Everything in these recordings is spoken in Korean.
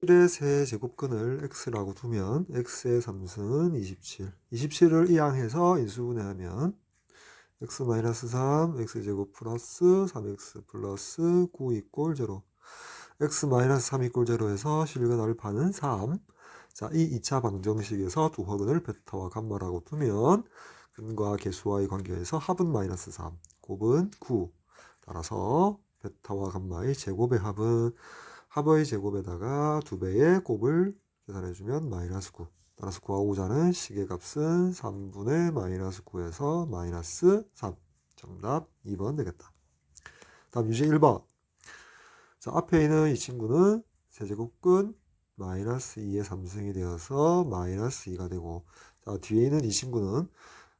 7의 세제곱근을 x라고 두면 x의 3승은 27. 27을 이항해서 인수분해하면 x-3, x제곱 플러스 3x 플러스 9 이꼴 0. x-3 이꼴 0에서 실근 알파는 3. 자, 이 2차 방정식에서 두 허근을 베타와 감마라고 두면 근과 개수와의 관계에서 합은 마이너스 3, 곱은 9. 따라서 베타와 감마의 제곱의 합의 제곱에다가 2배의 곱을 계산해주면 마이너스 9. 따라서 구하고자 하는 식의 값은 3분의 마이너스 9에서 마이너스 3. 정답 2번 되겠다. 다음 유제 1번. 자, 앞에 있는 이 친구는 세제곱근 마이너스 2의 3승이 되어서 마이너스 2가 되고, 자, 뒤에 있는 이 친구는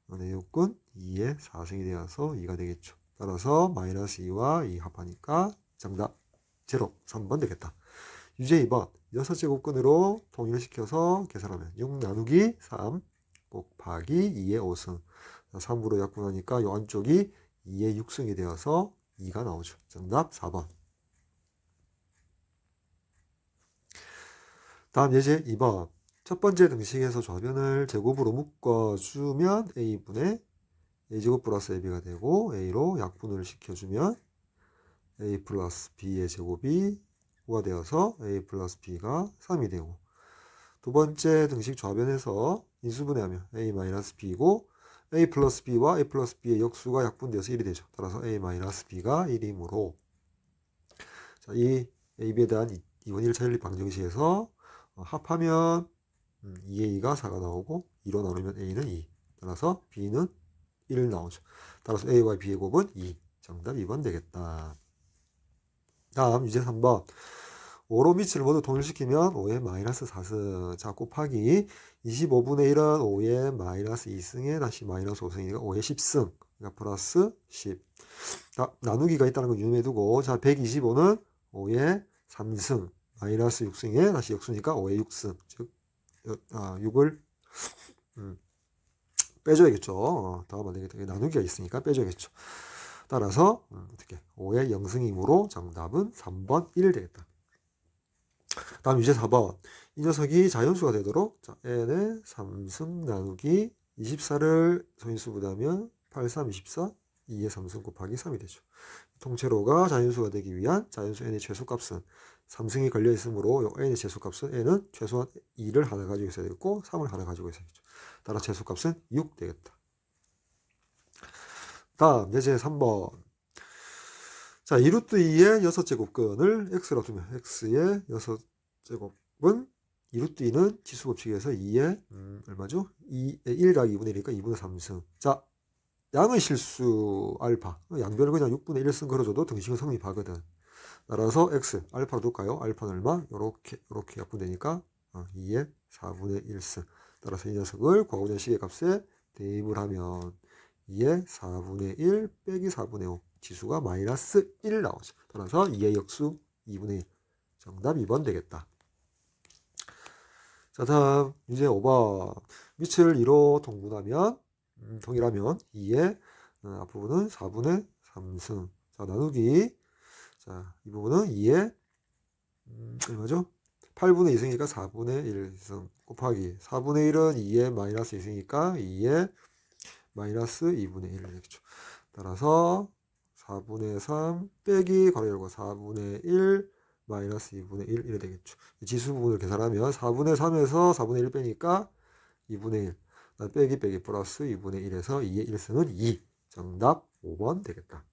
내역근 2의 4승이 되어서 2가 되겠죠. 따라서 마이너스 2와 2 합하니까 정답 0, 3번 되겠다. 유제 2번. 6제곱근으로 통일시켜서 계산하면 6 나누기 3 곱하기 2의 5승. 3으로 약분하니까 이 안쪽이 2의 6승이 되어서 2가 나오죠. 정답 4번. 다음 예제 2번. 첫 번째 등식에서 좌변을 제곱으로 묶어주면 a분의 a제곱 플러스 ab가 되고, a로 약분을 시켜주면 a 플러스 b의 제곱이 5가 되어서 a 플러스 b가 3이 되고, 두 번째 등식 좌변에서 인수분해하면 a 마이너스 b고, a 플러스 b와 a 플러스 b의 역수가 약분되어서 1이 되죠. 따라서 a 마이너스 b가 1이므로, 자, 이 ab에 대한 2번 1차 연립 방정식에서 합하면 2의 2가 4가 나오고, 2로 나누면 a는 2. 따라서 b는 1 나오죠. 따라서 a와 b의 곱은 2. 정답 2번 되겠다. 다음 유제 3번. 5로 밑을 모두 통일시키면 5의 마이너스 4승. 자, 곱하기 25분의 1은 5의 마이너스 2승에 다시 마이너스 5승이니까 5의 10승. 그러니까 플러스 10. 자, 나누기가 있다는 걸 유념해 두고, 자, 125는 5의 3승. 마이너스 6승에 다시 역수니까 5의 6승. 즉, 6을 빼줘야겠죠. 더하면 안 되겠다. 나누기가 있으니까 빼줘야겠죠. 따라서 어떻게 5의 0승이므로 정답은 3번 1 되겠다. 다음 유제 4번. 이 녀석이 자연수가 되도록, 자, n의 3승 나누기 24를 소인수보다면 8, 3, 24, 2의 3승 곱하기 3이 되죠. 통째로가 자연수가 되기 위한 자연수 n의 최소값은 3승이 걸려 있으므로 n의 최소값은 n은 최소한 2를 하나 가지고 있어야 되겠고 3을 하나 가지고 있어야겠죠. 따라 최소값은 6 되겠다. 다음 예제 3번. 자, 2루트 2의 6제곱근을 x라고 두면 x의 6제곱은 2루트 2는 지수법칙에서 2의 얼마죠? 1 가기 2분의 1이니까 2분의 3승. 자, 양의 실수 알파, 양변을 그냥 6분의 1승 걸어줘도 등식은 성립하거든. 따라서 x 알파로 둘까요? 알파는 얼마? 요렇게 약분되니까 2의 4분의 1승. 따라서 이 녀석을 과거전 식의 값에 대입을 하면 2의 4분의 1 빼기 4분의 5 지수가 마이너스 1 나오죠. 따라서 2의 역수 2분의 1. 정답 2번 되겠다. 자, 다음 유제 5번. 밑을 2로 동일하면 2의 앞부분은 4분의 3승. 자, 나누기. 자, 이 부분은 2의 얼마죠? 8분의 2승이니까 4분의 1승 곱하기 4분의 1은 2의 마이너스 2승이니까 2의 마이너스 2분의 1이 되겠죠. 따라서 4분의 3 빼기 괄호 열고 4분의 1 마이너스 2분의 1 이래 되겠죠. 지수 부분을 계산하면 4분의 3에서 4분의 1 빼니까 2분의 1 빼기 플러스 2분의 1에서 2의 1승은 2. 정답 5번 되겠다.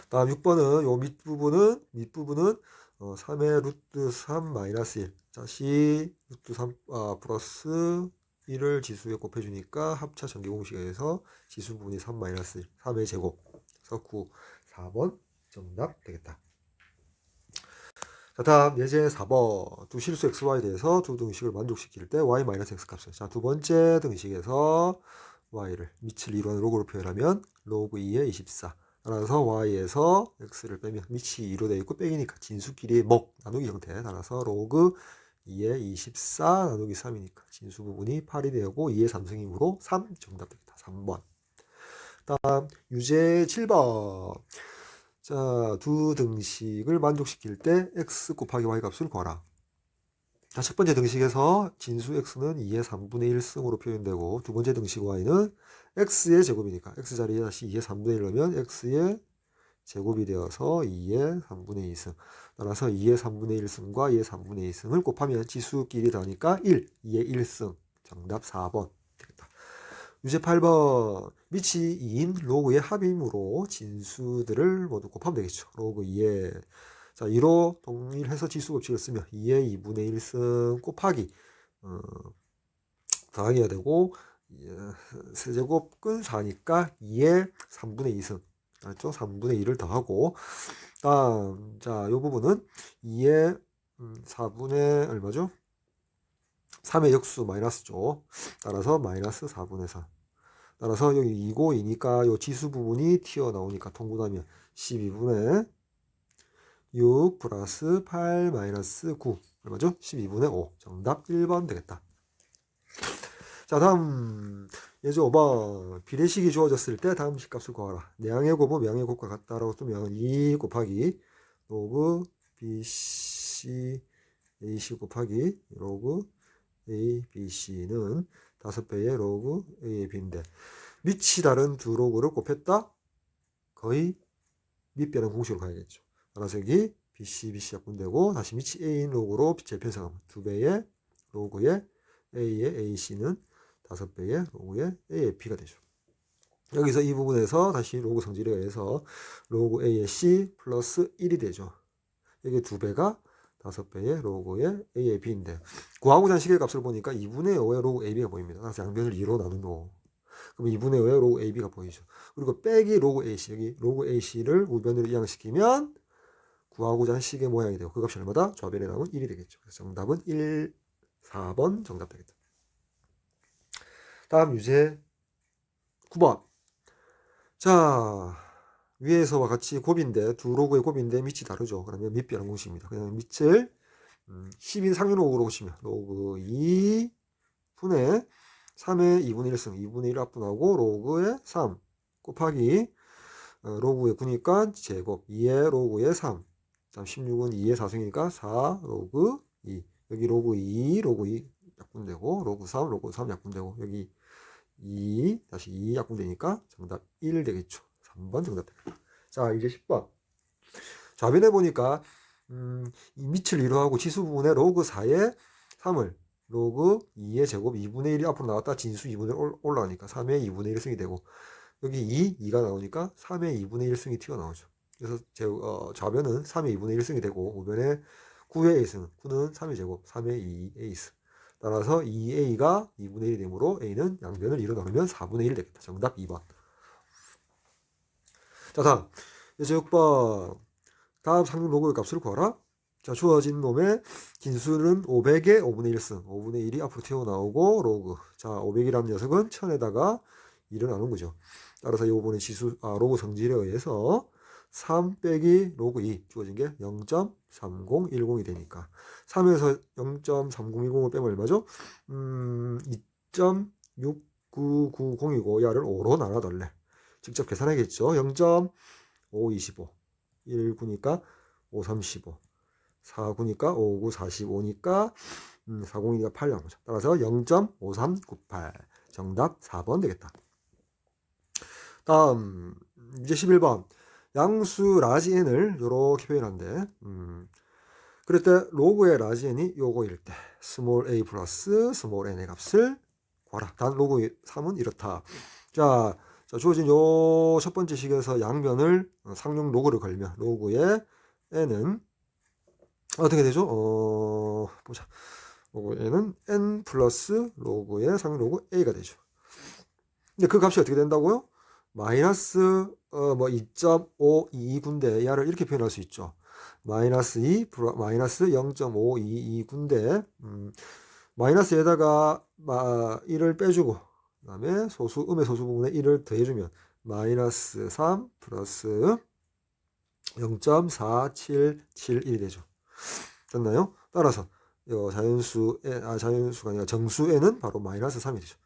다음 6번은 요 밑부분은 3의 루트 3 마이너스 1. 자, C 루트 3 플러스 1을 지수에 곱해주니까 합차 전개공식에서 지수 부분이 3 마이너스 1, 3의 제곱. 그래서 9, 4번 정답 되겠다. 자, 다음 예제 4번. 두 실수 xy에 대해서 두 등식을 만족시킬 때 y 마이너스 x 값을. 자, 두 번째 등식에서 y를 밑을 이루는 로그로 표현하면 로그 2의 24. 따라서 y에서 x를 빼면 밑이 2로 되어 있고 빼기니까 진수끼리의 목 나누기 형태. 따라서 로그 2의 24 나누기 3이니까 진수 부분이 8이 되고 2의 3승이므로 3 정답 되겠다. 3번. 다음 유제 7번. 자, 두 등식을 만족시킬 때 x 곱하기 y 값을 구하라. 자, 첫 번째 등식에서 진수 x는 2의 3분의 1승으로 표현되고 두 번째 등식 y는 x의 제곱이니까 x 자리에 다시 2의 3분의 1 넣으면 x의 제곱이 되어서 2의 3분의 2승. 따라서 2의 3분의 1승과 2의 3분의 2승을 곱하면 지수끼리 더하니까 1, 2의 1승. 정답 4번 되겠다. 유제 8번. 밑이 2인 로그의 합이므로 진수들을 모두 곱하면 되겠죠. 로그 2의 자 2로 동일해서 지수 법칙을 쓰면 2의 2분의 1승 곱하기 더하기가 되고 세제곱 근 4니까 2의 3분의 2승 알죠? 3분의 1을 더하고 다음 자이 부분은 2의 4분의 얼마죠? 3의 역수 마이너스죠. 따라서 마이너스 4분의 4. 따라서 여기 2고 2니까 요 지수 부분이 튀어나오니까 통분하면 12분의 6 플러스 8 마이너스 9 얼마죠? 12분의 5. 정답 1번 되겠다. 자 다음 예제 5번. 비례식이 주어졌을 때 다음 식값을 구하라. 내항의 곱은 외항의 곱과 같다라고 쓰면 2 곱하기 로그 BC AC 곱하기 로그 ABC는 5배의 로그 AB인데 밑이 다른 두 로그를 곱했다? 거의 밑변은 공식으로 가야겠죠. 따라서 여기 BC 약분되고 다시 밑이 A인 로그로 재편성하면 2배의 로그의 A의 AC는 5배의 로그의 AF가 되죠. 여기서 이 부분에서 다시 로그 성질에 의해서 로그 A의 C 플러스 1이 되죠. 여기 2배가 5배의 로그의 AB인데 구하고자 하는 식의 값을 보니까 2분의 5의 로그 AB가 보입니다. 따라서 양변을 2로 나누고 그럼 2분의 5의 로그 AB가 보이죠. 그리고 빼기 로그 AC 여기 로그 AC를 우변으로 이항시키면 구하고자 하는 식의 모양이 되고 그 값이 얼마다? 좌변에 나오면 1이 되겠죠. 그래서 정답은 1, 4번 정답 되겠다. 다음 유제 9번. 자 위에서와 같이 곱인데 두 로그의 곱인데 밑이 다르죠. 그러면 밑변 공식입니다. 그냥 밑을 10인 상유로그로 보시면 로그 2분의 3의 2분의 1승 2분의 1 합분하고 로그의 3 곱하기 로그의 9니까 제곱 2의 로그의 3 16은 2의 4승이니까 4 로그 2 여기 로그 2 로그 2 약분되고 로그 3 로그 3 약분되고 여기 2 다시 2 약분되니까 정답 1 되겠죠. 3번 정답 되겠다. 자 이제 10번. 좌변에 보니까 이 밑을 2로 하고 지수 부분에 로그 4의 3을 로그 2의 제곱 2분의 1이 앞으로 나왔다 진수 2분의 1 올라가니까 3의 2분의 1승이 되고 여기 2가 나오니까 3의 2분의 1승이 튀어나오죠. 그래서 좌변은 3의 2분의 1승이 되고 우변에 9의 A승 9는 3의 제곱 3의 2A승 따라서 2A가 2분의 1이 되므로 A는 양변을 2로 나누면 4분의 1 되겠다. 정답 2번. 자 다음 이제 6번. 다음 상륙 로그의 값을 구하라. 자 주어진 놈의 진수는 500의 5분의 1승 5분의 1이 앞으로 튀어나오고 로그 자 500이라는 녀석은 1000에다가 2를 나눈 거죠. 따라서 이 부분의 지수 로그 성질에 의해서 3 빼기 로그 2 주어진 게 0.3010이 되니까 3에서 0.3010을 빼면 얼마죠? 2.6990이고 야를 5로 나눠달래. 직접 계산하겠죠. 0.525 1 9니까 5 35 4 9니까 5 9 45니까 402가 8 나오죠. 따라서 0.5398 정답 4번 되겠다. 다음 이제 11번. 양수 라지 n을 이렇게 표현한대. 그럴 때 로그의 라지 n이 요거일 때 스몰 a 플러스 스몰 n의 값을 구하라. 단 로그 3은 이렇다. 자 주어진 요 첫 번째 식에서 양변을 상용 로그를 걸면 로그의 n은 어떻게 되죠? 보자. 로그 n은 n 플러스 로그의 상용 로그 a가 되죠. 근데 그 값이 어떻게 된다고요? 마이너스 2.522군데 야를 이렇게 표현할 수 있죠. 마이너스 2 마이너스 0.522군데 마이너스에다가 1을 빼주고 그 다음에 음의 소수 부분에 1을 더해주면 마이너스 3 플러스 0.4771이 되죠. 됐나요? 따라서 자연수가 아니라 정수에는 바로 마이너스 3이 되죠.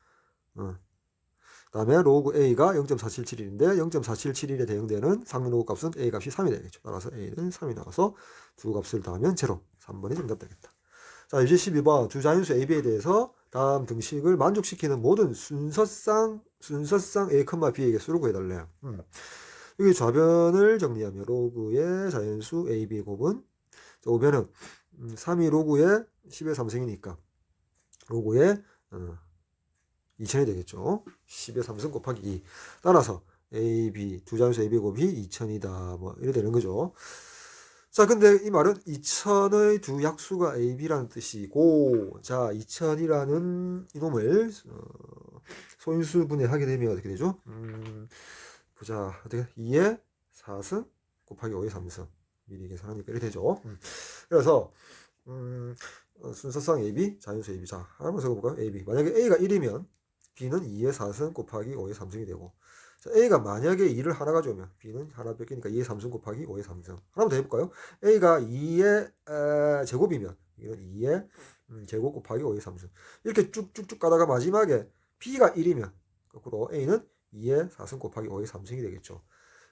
다음에 로그 A가 0.477인데 0.477에 대응되는 상위 로그 값은 A 값이 3이 되겠죠. 따라서 A는 3이 나와서 두 값을 더하면 제로. 3번이 정답 되겠다. 자, 유제 12번 두 자연수 AB에 대해서 다음 등식을 만족시키는 모든 순서상 A, B의 개수를 구해달래요. 여기 좌변을 정리하면 로그의 자연수 AB 곱은 우변은 3이 로그의 10의 3승이니까 로그의 2000이 되겠죠. 10의 3승 곱하기 2. 따라서 AB, 두 자연수 AB 곱이 2000이다. 뭐 이래 되는 거죠. 자, 근데 이 말은 2000의 두 약수가 AB라는 뜻이고, 자, 2000이라는 이놈을 소인수 분해하게 되면 어떻게 되죠? 보자. 어떻게? 2의 4승 곱하기 5의 3승. 미리 계산하니까 이렇게 되죠. 그래서 순서상 AB, 자연수 AB. 자, 한번 적어볼까요? AB. 만약에 A가 1이면 B는 2의 4승 곱하기 5의 3승이 되고, 자, A가 만약에 2를 하나 가져오면 B는 하나 뺏기니까 2의 3승 곱하기 5의 3승. 하나만 더 해볼까요? A가 2의 제곱이면 이건 2의 제곱 곱하기 5의 3승. 이렇게 쭉쭉쭉 가다가 마지막에 B가 1이면 거꾸로 A는 2의 4승 곱하기 5의 3승이 되겠죠.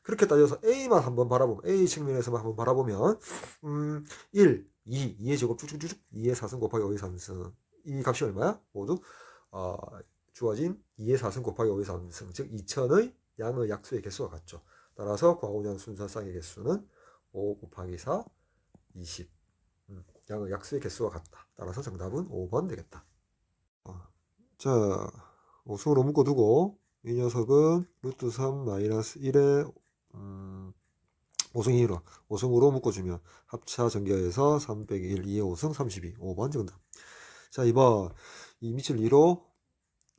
그렇게 따져서 A만 한번 바라보면, A 측면에서만 한번 바라보면 1, 2의 제곱 쭉쭉쭉 2의 4승 곱하기 5의 3승. 이 값이 얼마야? 모두 주어진 2의 4승 곱하기 5의 3승, 즉 2000의 양의 약수의 개수가 같죠. 따라서 과거년 순서상의 개수는 5 곱하기 4, 20. 양의 약수의 개수가 같다. 따라서 정답은 5번 되겠다. 자, 5승으로 묶어두고 이 녀석은 루트 3 마이너스 1의 5승 2로 5승으로 묶어주면 합차 전개해서 3 빼기 1, 2의 5승 32. 5번 정답. 자, 2번 이 밑을 2로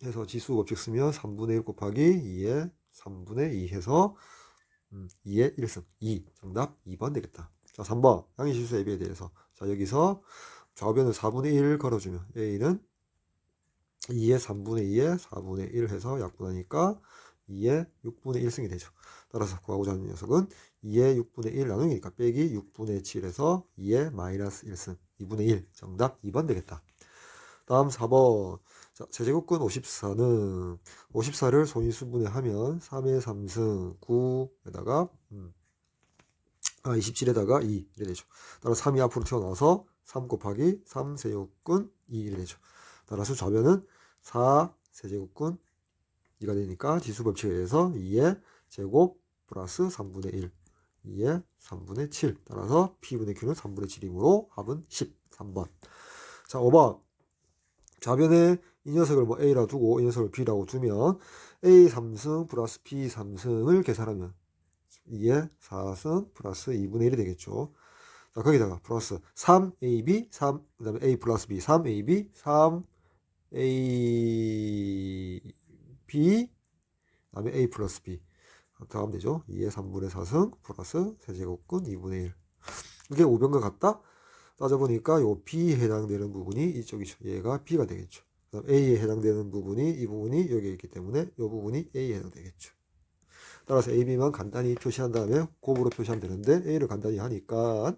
해서 지수 법칙 쓰면 3분의 1 곱하기 2의 3분의 2 해서 2의 1승 2. 정답 2번 되겠다. 자, 3번 양의 실수 AB에 대해서, 자, 여기서 좌변을 4분의 1 걸어주면 A는 2의 3분의 2에 4분의 1 해서 약분하니까 2의 6분의 1승이 되죠. 따라서 구하고자 하는 녀석은 2의 6분의 1 나누기니까 빼기 6분의 7에서 2의 마이너스 1승 2분의 1. 정답 2번 되겠다. 다음 4번. 자, 제제곱근 54는 54를 소인수분해하면 3의 3승 9에다가 27에다가 2 이래 되죠. 따라서 3이 앞으로 튀어나와서 3 곱하기 3 세제곱근 2 이래 되죠. 따라서 좌변은 4 세제곱근 2가 되니까 지수 법칙에 의해서 2의 제곱 플러스 3분의 1 2의 3분의 7. 따라서 P분의 Q는 3분의 7이므로 합은 10. 3번. 자, 5번. 좌변에 이 녀석을 뭐 A라고 두고 이 녀석을 B라고 두면 A 3승 플러스 B 3승을 계산하면 2의 4승 플러스 2분의 1이 되겠죠. 자, 거기다가 플러스 3AB 3, 그 다음에 A 플러스 B 3AB 3AB 그 다음에 A 플러스 B 더하면 되죠. 2의 3분의 4승 플러스 세제곱근 2분의 1. 이게 5변과 같다? 따져보니까 요 B에 해당되는 부분이 이쪽이죠. 얘가 B가 되겠죠. 그다음 A에 해당되는 부분이 이 부분이 여기에 있기 때문에 이 부분이 A에 해당되겠죠. 따라서 A, B만 간단히 표시한 다음에 곱으로 표시하면 되는데 A를 간단히 하니까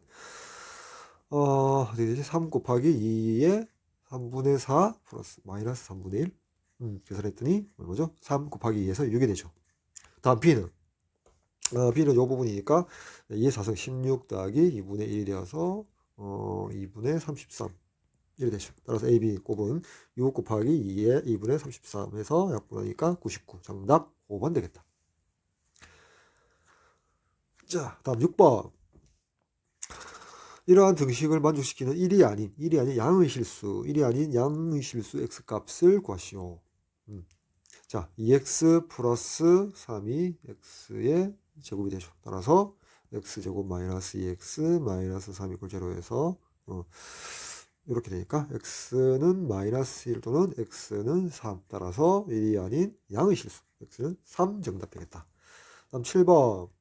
어떻게 되지? 3 곱하기 2의 3분의 4 플러스 마이너스 3분의 1 계산했더니 뭐죠? 3 곱하기 2에서 6이 되죠. 다음 B는 B는 이 부분이니까 2의 4승 16 더하기 2분의 1이 되어서 2분의 33 이렇게 되죠. 따라서 A, B 곱은 6 곱하기 2의 2분의 33 해서 약분하니까 99. 정답 5번 되겠다. 자, 다음 6번. 이러한 등식을 만족시키는 1이 아닌 양의 실수, 1이 아닌 양의 실수 x값을 구하시오. 자, 2x 플러스 3이 x의 제곱이 되죠. 따라서 x제곱 마이너스 2x 마이너스 3 이꼴 0에서 이렇게 되니까 x는 마이너스 1 또는 x는 3. 따라서 1이 아닌 양의 실수 x는 3 정답 되겠다. 다음 7번.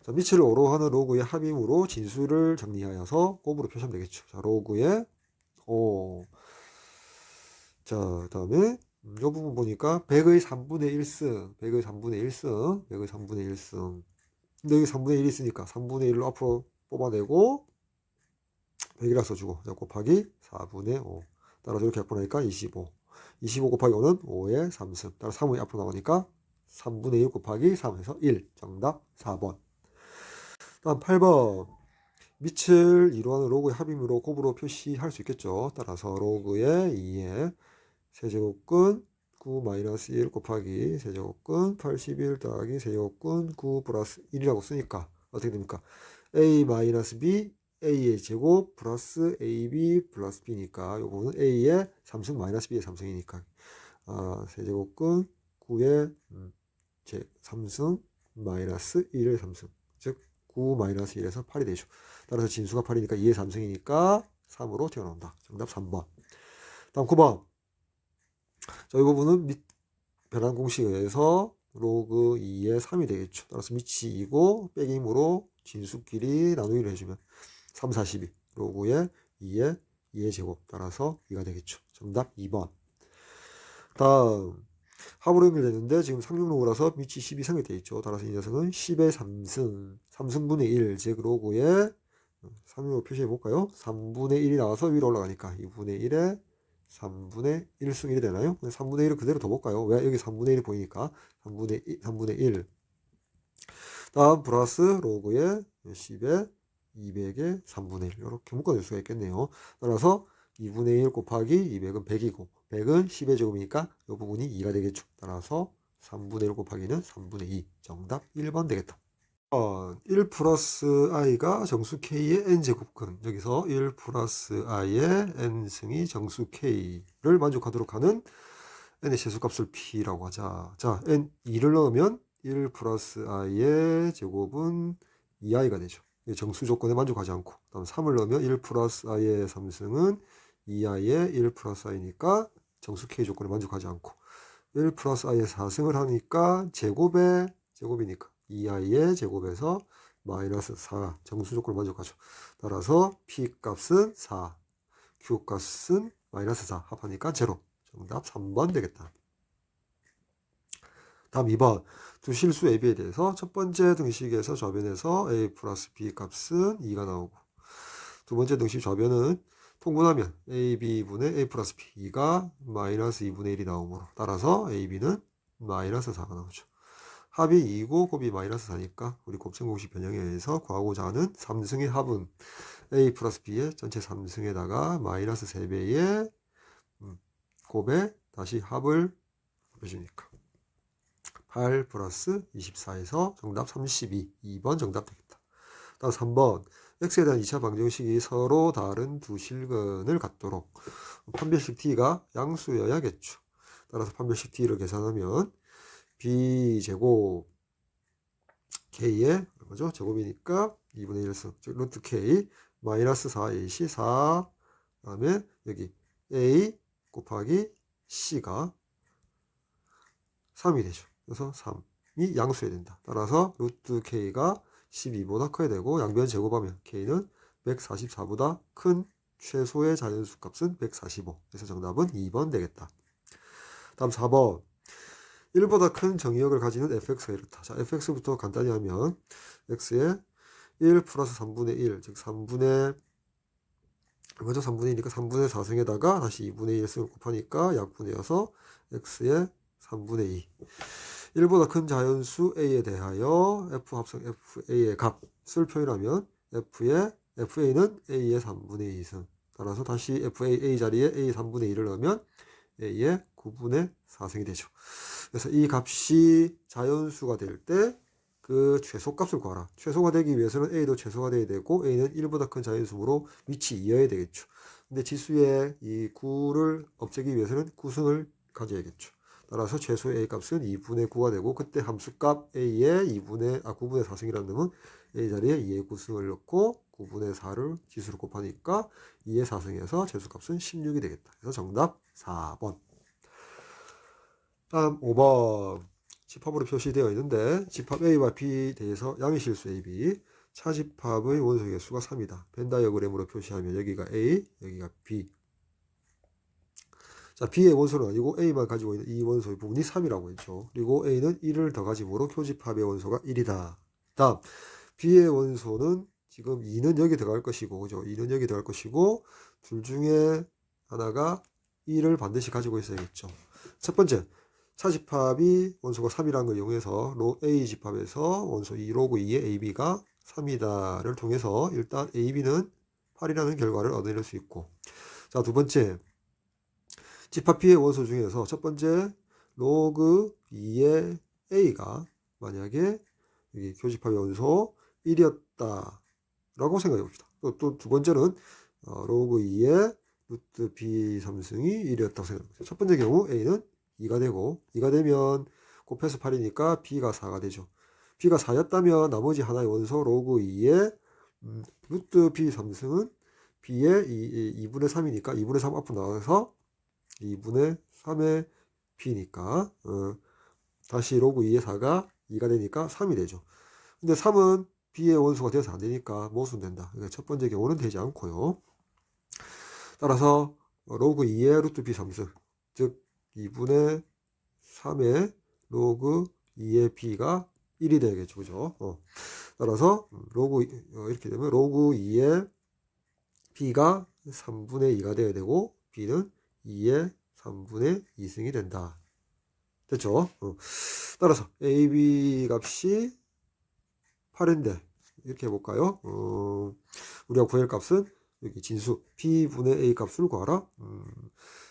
자, 밑을 오로하는 로그의 합임으로 진수를 정리하여서 곱으로 표시하면 되겠죠. 자, 로그의 5. 자, 다음에 이 부분 보니까 100의 3분의 1승, 100의 3분의 1승, 100의 3분의 1승. 근데 여기 3분의 1이 있으니까 3분의 1로 앞으로 뽑아내고 100이라 써주고, 자, 곱하기 4분의 5. 따라서 이렇게 약분하니까 25. 25 곱하기 5는 5의 3승. 따라 3이 앞으로 나오니까 3분의 1 곱하기 3에서 1. 정답 4번. 다음 8번. 밑을 이루하는 로그의 합임으로 곱으로 표시할 수 있겠죠. 따라서 로그의 2의 세제곱근 9-1 곱하기 세제곱근 81 더하기 세제곱근 9 플러스 1이라고 쓰니까 어떻게 됩니까? a-b a의 제곱 플러스 ab 플러스 b니까 요거는 a의 3승 마이너스 b의 3승이니까 세제곱근 9의 3승 마이너스 1의 3승, 즉 9 마이너스 1에서 8이 되죠. 따라서 진수가 8이니까 2의 3승이니까 3으로 튀어나온다. 정답 3번. 다음 9번. 자, 이 부분은 변환 공식에 의해서 로그 2의 3이 되겠죠. 따라서 밑이 2고 빼기 힘으로 진수끼리 나누기를 해주면 3, 42 로그의 2의 제곱 따라서 2가 되겠죠. 정답 2번. 다음 합으로 연결되는데 지금 상륙로그라서 밑이 10이 성립되어 있죠. 따라서 이 녀석은 10의 3승분의 1, 즉 로그의 상륙로 표시해 볼까요? 3분의 1이 나와서 위로 올라가니까 2분의 1에 3분의 1승 1이 되나요? 3분의 1을 그대로 둬볼까요? 왜? 여기 3분의 1이 보이니까 3분의 1. 다음 플러스 로그의 10에 200의 3분의 1 이렇게 묶어낼 수가 있겠네요. 따라서 2분의 1 곱하기 200은 100이고 100은 10의 제곱이니까 이 부분이 2가 되겠죠. 따라서 3분의 1 곱하기는 3분의 2. 정답 1번 되겠다. 1 플러스 i가 정수 k의 n제곱근, 여기서 1 플러스 i의 n승이 정수 k를 만족하도록 하는 n의 제수값을 p라고 하자. 자, n 2를 넣으면 1 플러스 i의 제곱은 2i가 되죠. 정수 조건에 만족하지 않고. 다음 3을 넣으면 1 플러스 i의 3승은 2i의 1 플러스 i니까 정수 k 조건에 만족하지 않고. 1 플러스 i의 4승을 하니까 제곱이니까 2i의 제곱에서 마이너스 4 정수 조건을 만족하죠. 따라서 p 값은 4, q 값은 마이너스 4 합하니까 0. 정답 3번 되겠다. 다음 2번. 두 실수 AB에 대해서 첫 번째 등식에서 좌변에서 A 플러스 B 값은 2가 나오고 두 번째 등식 좌변은 통분하면 AB분의 A 플러스 B 2가 마이너스 2분의 1이 나오므로 따라서 AB는 마이너스 4가 나오죠. 합이 2고 곱이 마이너스 4니까 우리 곱셈 공식 변형에 의해서 구하고자 하는 3승의 합은 A 플러스 B의 전체 3승에다가 마이너스 3배의 곱에 다시 합을 해주니까 8 플러스 24에서 정답 32. 2번 정답 되겠다. 다음 3번. x에 대한 2차 방정식이 서로 다른 두 실근을 갖도록 판별식 t가 양수여야겠죠. 따라서 판별식 t를 계산하면 b제곱 k의 뭐죠? 제곱이니까 2분의 1승, 즉 루트 k 마이너스 4ac 4, 그 다음에 여기 a 곱하기 c가 3이 되죠. 그래서 3이 양수여야 된다. 따라서 루트 k가 12보다 커야 되고 양변 제곱하면 k는 144보다 큰 최소의 자연수 값은 145. 그래서 정답은 2번 되겠다. 다음 4번. 1보다 큰 정의역을 가지는 fx가 이렇다. 자, fx부터 간단히 하면 x에 1 플러스 3분의 1, 즉 3분의 1이니까 3분의 4승에다가 다시 2분의 1승을 곱하니까 약분되어서 x에 3분의 2. 1보다 큰 자연수 a에 대하여 f 합성 fa의 값을 표현하면 fa는 a의 3분의 2승. 따라서 다시 a 자리에 a 3분의 2를 넣으면 a의 9분의 4승이 되죠. 그래서 이 값이 자연수가 될 때 그 최소값을 구하라. 최소가 되기 위해서는 a도 최소가 돼야 되고 a는 1보다 큰 자연수로 위치 2여야 되겠죠. 근데 지수의 이 9를 없애기 위해서는 9승을 가져야겠죠. 따라서 최소의 a 값은 2분의 9가 되고 그때 함수값 a의 9분의 4승이라는 놈은 a 자리에 2의 9승을 넣고 9분의 4를 지수로 곱하니까 2의 4승에서 최소값은 16이 되겠다. 그래서 정답 4번. 다음 5번. 집합으로 표시되어 있는데 집합 A와 B에 대해서 양의실수 AB 차집합의 원소의 개수가 3이다. 벤 다이어그램으로 표시하면 여기가 A, 여기가 B. 자, B의 원소는 아니고 A만 가지고 있는 이 원소의 부분이 3이라고 했죠. 그리고 A는 1을 더가짐으로 표집합의 원소가 1이다. 다음 B의 원소는 지금 2는 여기 들어갈 것이고, 그죠? 2는 여기 들어갈 것이고 둘 중에 하나가 2를 반드시 가지고 있어야겠죠. 첫 번째, 차집합이 원소가 3이라는 걸 이용해서 A 집합에서 원소 2 로그 2의 AB가 3이다를 통해서 일단 AB는 8이라는 결과를 얻어낼 수 있고, 자, 두 번째, 집합 B의 원소 중에서 첫 번째 로그 2의 A가 만약에 여기 교집합의 원소 1이었다 라고 생각해 봅시다. 또 두 번째는 로그 2의 루트 B 3승이 1이었다고 생각해 봅시다. 첫 번째 경우 A는 2가 되고, 2가 되면 곱해서 8이니까 B가 4가 되죠. B가 4였다면 나머지 하나의 원소 로그 2의 루트 B 3승은 B의 2분의 3이니까 2분의 3 앞으로 나가서 2분의 3의 B니까 다시 로그 2의 4가 2가 되니까 3이 되죠. 근데 3은 B의 원소가 되어서 안 되니까 모순 된다. 그러니까 첫 번째 경우는 되지 않고요. 따라서 로그 2의 루트 B 3승, 즉 2분의 3의 로그 2의 B가 1이 되겠죠. 그죠? 따라서 이렇게 되면 로그 2의 B가 3분의 2가 되어야 되고 B는 2의 3분의 2승이 된다. 됐죠? 따라서 AB 값이 8인데 이렇게 해볼까요? 우리가 구할 값은 여기 진수 B분의 A 값을 구하라.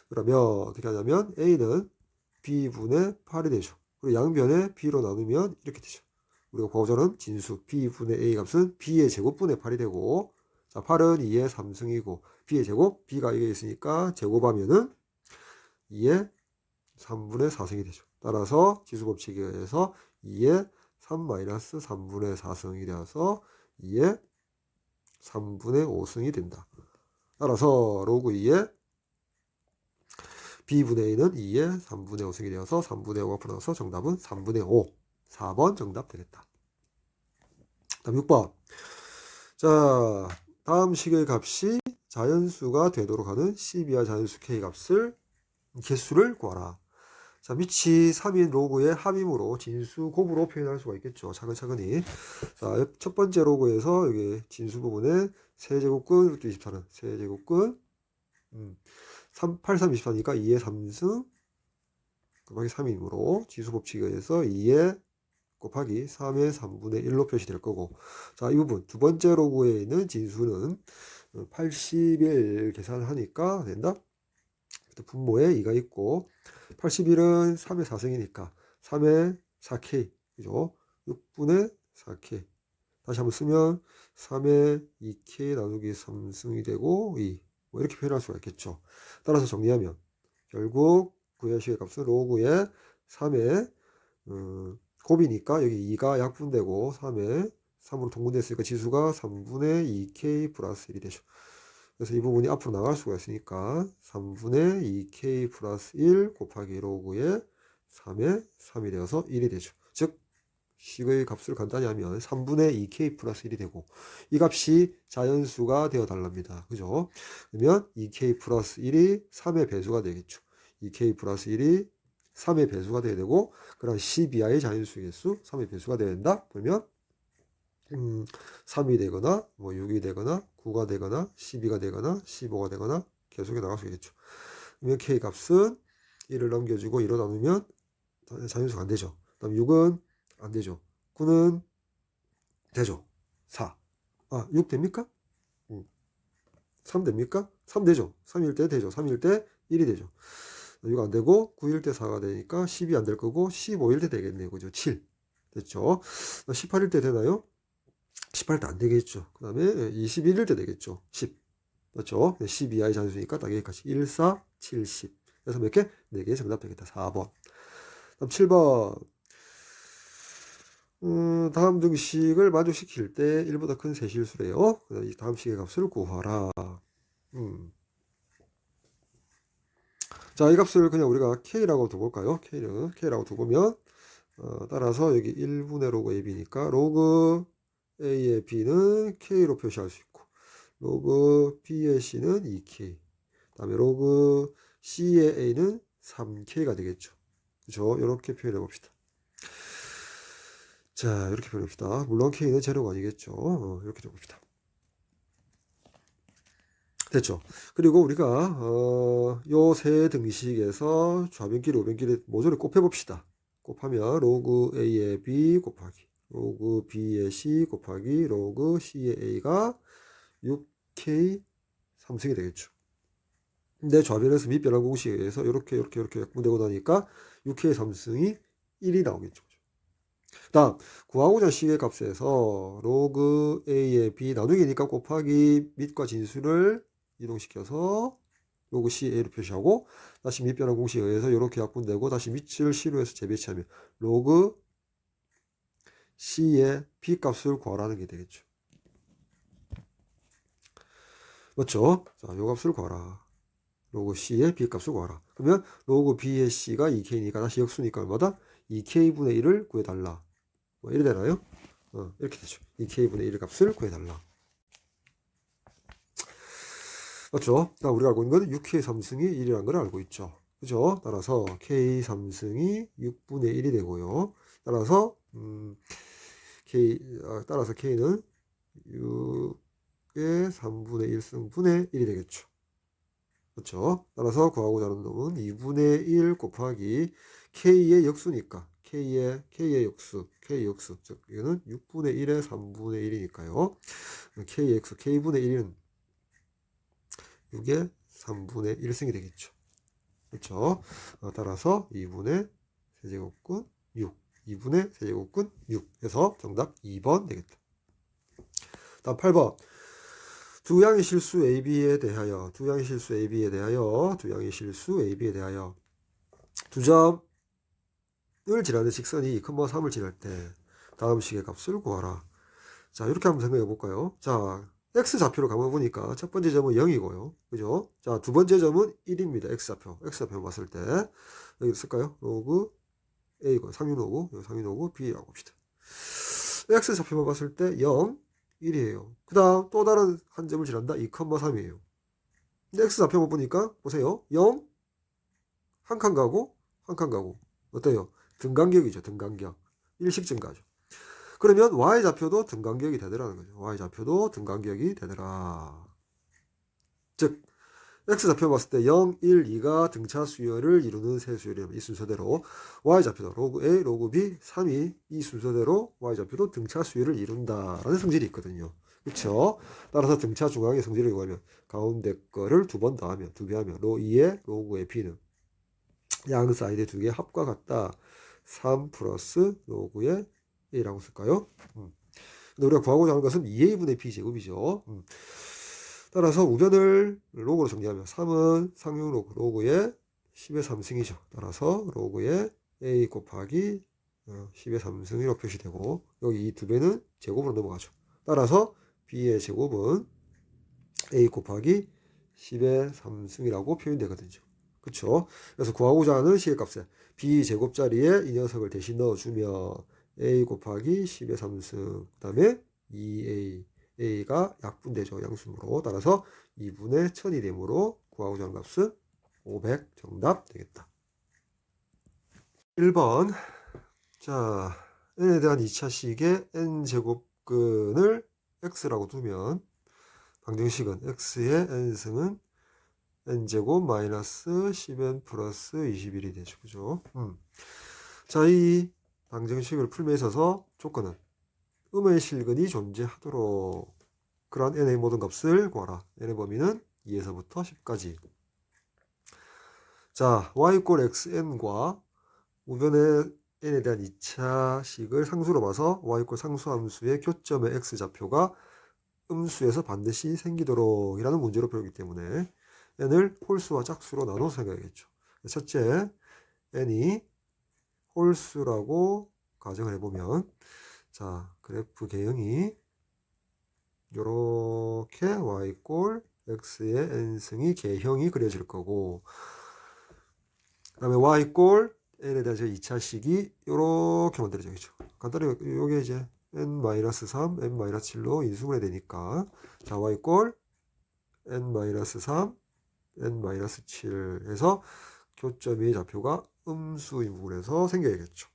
그러면 어떻게 하냐면 A는 B분의 8이 되죠. 그리고 양변에 B로 나누면 이렇게 되죠. 우리가 구하자는 진수 B분의 A 값은 B의 제곱분의 8이 되고, 자, 8은 2의 3승이고 B의 제곱, B가 이게 있으니까 제곱하면은 2의 3분의 4승이 되죠. 따라서 지수법칙에 의해서 2의 3-3분의 4승이 되어서 2의 3분의 5승이 된다. 따라서 로그 2의 B분의 A는 2의 3분의 5승이 되어서 3분의 5가 풀어서 정답은 3분의 5. 4번 정답 되겠다. 다음 6번. 자, 다음 식의 값이 자연수가 되도록 하는 12와 자연수 K 값을 개수를 구하라. 자, 밑이 3인 로그의 합임으로 진수 곱으로 표현할 수가 있겠죠. 차근차근히. 자, 첫 번째 로그에서 여기 진수 부분에 세제곱근 루트 24는 세제곱근 8, 3, 24니까 2의 3승 곱하기 3이므로 지수법칙에 의해서 2의 곱하기 3의 3분의 1로 표시될 거고, 자, 이 부분 두 번째 로그에 있는 진수는 81 계산하니까 된다. 분모에 2가 있고 81은 3의 4승이니까 3의 4K, 그죠? 6분의 4K. 다시 한번 쓰면 3의 2K 나누기 3승이 되고 2. 뭐 이렇게 표현할 수가 있겠죠. 따라서 정리하면 결국 구야식의 값은 로그의 3의 곱이니까 여기 2가 약분되고 3에 3으로 동분됐으니까 지수가 3분의 2K 플러스 1이 되죠. 그래서 이 부분이 앞으로 나갈 수가 있으니까 3분의 2K 플러스 1 곱하기 로그의 3의 3이 되어서 1이 되죠. 즉 식의 값을 간단히 하면 3분의 2K 플러스 1이 되고, 이 값이 자연수가 되어 달랍니다. 그죠? 그러면 2K 플러스 1이 3의 배수가 되겠죠. 2K 플러스 1이 3의 배수가 되어야 되고, 그럼 12하의 자연수 개수 3의 배수가 되어야 된다. 그러면 3이 되거나 뭐 6이 되거나 9가 되거나 12가 되거나 15가 되거나 계속해 나갈 수 있겠죠. 그러면 K 값은 1을 넘겨주고 2로 나누면 자연수가 안 되죠. 그다음 6은 안 되죠. 9는 되죠. 4. 6 됩니까? 3 됩니까? 3 되죠. 3일 때 되죠. 3일 때 1이 되죠. 6 안 되고 9일 때 4가 되니까 10이 안 될 거고 15일 때 되겠네요. 그죠? 7. 됐죠. 18일 때 되나요? 18일 때 안 되겠죠. 그 다음에 21일 때 되겠죠. 10. 맞죠? 12하의 잔수니까 딱 여기까지. 1, 4, 7, 10. 그래서 몇 개? 4개 정답 되겠다. 4번. 다음 7번. 다음 등식을 만족시킬 때 1보다 큰 세 실수래요. 이 다음 식의 값을 구하라. 자, 이 값을 그냥 우리가 K라고 두볼까요? K라고 두보면, 따라서 여기 1분의 로그 AB니까, 로그 A의 B는 K로 표시할 수 있고, 로그 B의 C는 2K. 그 다음에 로그 C의 A는 3K가 되겠죠. 그죠? 이렇게 표현해 봅시다. 자, 이렇게 표현해 봅시다. 물론 K는 제로가 아니겠죠. 이렇게 해봅시다. 됐죠. 그리고 우리가 요 세 등식에서 좌변끼리 우변끼리 모조리 곱해봅시다. 곱하면 로그 a의 b 곱하기 로그 b의 c 곱하기 로그 c의 a가 6k 3승이 되겠죠. 근데 좌변에서 밑변환 공식에 의해서 이렇게 약분되고 나니까 6k 3승이 1이 나오겠죠. 다음 구하고자 한 식의 값에서 로그 a의 b 나누기니까 곱하기 밑과 진수를 이동시켜서 로그 CA로 표시하고 다시 밑변환 공식에 의해서 이렇게 약분되고 다시 밑을 C로 해서 재배치하면 로그 C의 B값을 구하라는 게 되겠죠. 맞죠? 자, 요 값을 구하라. 로그 C의 B값을 구하라. 그러면 로그 B의 C가 2K니까 다시 역수니까 얼마다? 2K분의 1을 구해달라. 뭐 이래 되나요? 이렇게 되죠. 2K분의 1 값을 구해달라. 맞죠? 우리가 알고 있는 건 6K 3승이 1이라는 걸 알고 있죠. 그죠? 따라서 K 3승이 6분의 1이 되고요. 따라서 따라서 K는 6의 3분의 1승분의 1이 되겠죠. 그렇죠? 따라서 구하고자 하는 놈은 2분의 1 곱하기 K의 역수니까 K의 역수 즉 이거는 6분의 1의 3분의 1이니까요. K의 역수 K분의 1은 6의 3분의 1승이 되겠죠. 그렇죠? 따라서 2분의 세제곱근 6 2분의 세제곱근 6 해서 정답 2번 되겠다. 다음 8번 두 양의 실수 AB에 대하여 두 양의 실수 AB에 대하여 두 점을 지나는 직선이 2,3을 지날 때 다음 식의 값을 구하라. 자, 이렇게 한번 생각해 볼까요? 자, X좌표로 감아보니까 첫 번째 점은 0이고요. 그죠? 자, 두 번째 점은 1입니다. X좌표 봤을 때. 여기 쓸까요? 로그 A고, 상윤로그 B라고 봅시다. X좌표만 봤을 때 0, 1이에요. 그 다음 또 다른 한 점을 지난다. 2,3이에요. 근데 X좌표만 보니까, 보세요. 0, 한 칸 가고, 한 칸 가고. 어때요? 등간격이죠. 등간격. 일식 증가죠. 그러면 Y좌표도 등간격이 되더라는 거죠. Y좌표도 등간격이 되더라. 즉 X좌표 봤을 때 0, 1, 2가 등차 수열을 이루는 세 수열이라면 이 순서대로 Y좌표도 로그 A, 로그 B, 3이 이 순서대로 Y좌표도 등차 수열을 이룬다라는 성질이 있거든요. 그렇죠? 따라서 등차 중앙의 성질을 구하면 가운데 거를 두 번 더하면 2배 하면 로 2의 로그의 B는 양 사이드 두 개 합과 같다. 3 플러스 로그의 A라고 쓸까요? 근데 우리가 구하고자 하는 것은 2A분의 B제곱이죠. 따라서 우변을 로그로 정리하면 3은 상용 로그의 10의 3승이죠. 따라서 로그의 A 곱하기 10의 3승이라고 표시되고 여기 이 두 배는 제곱으로 넘어가죠. 따라서 B의 제곱은 A 곱하기 10의 3승이라고 표현되거든요. 그쵸? 그래서 구하고자 하는 식의 값에 B 제곱자리에 이 녀석을 대신 넣어주면 A 곱하기 10의 3승 그 다음에 2A가 약분되죠. 양수므로. 따라서 2분의 1000이 되므로 구하고자 하는 값은 500 정답 되겠다. 1번 자 n에 대한 2차식의 n제곱근을 x라고 두면 방정식은 x의 n승은 n제곱 마이너스 10n 플러스 21이 되죠. 그죠? 자, 이 방정식을 풀면에 있어서 조건은 음의 실근이 존재하도록 그러한 n의 모든 값을 구하라. n의 범위는 2에서부터 10까지. 자, y 꼴 xn과 우변의 n에 대한 2차식을 상수로 봐서 y 꼴 상수함수의 교점의 x좌표가 음수에서 반드시 생기도록 이라는 문제로 배우기 때문에 n을 홀수와 짝수로 나눠서 생각해야겠죠. 첫째, n이 홀수라고 가정을 해보면 자, 그래프 개형이 요렇게 y꼴 x의 n승이 개형이 그려질 거고 그 다음에 y꼴 n에 대한 2차식이 요렇게 만들어지겠죠. 간단히 요게 이제 n-3, n-7로 인수분해 되니까 자 y꼴 n-3, n-7 해서 교점의 좌표가 음수인 부분에서 생겨야겠죠.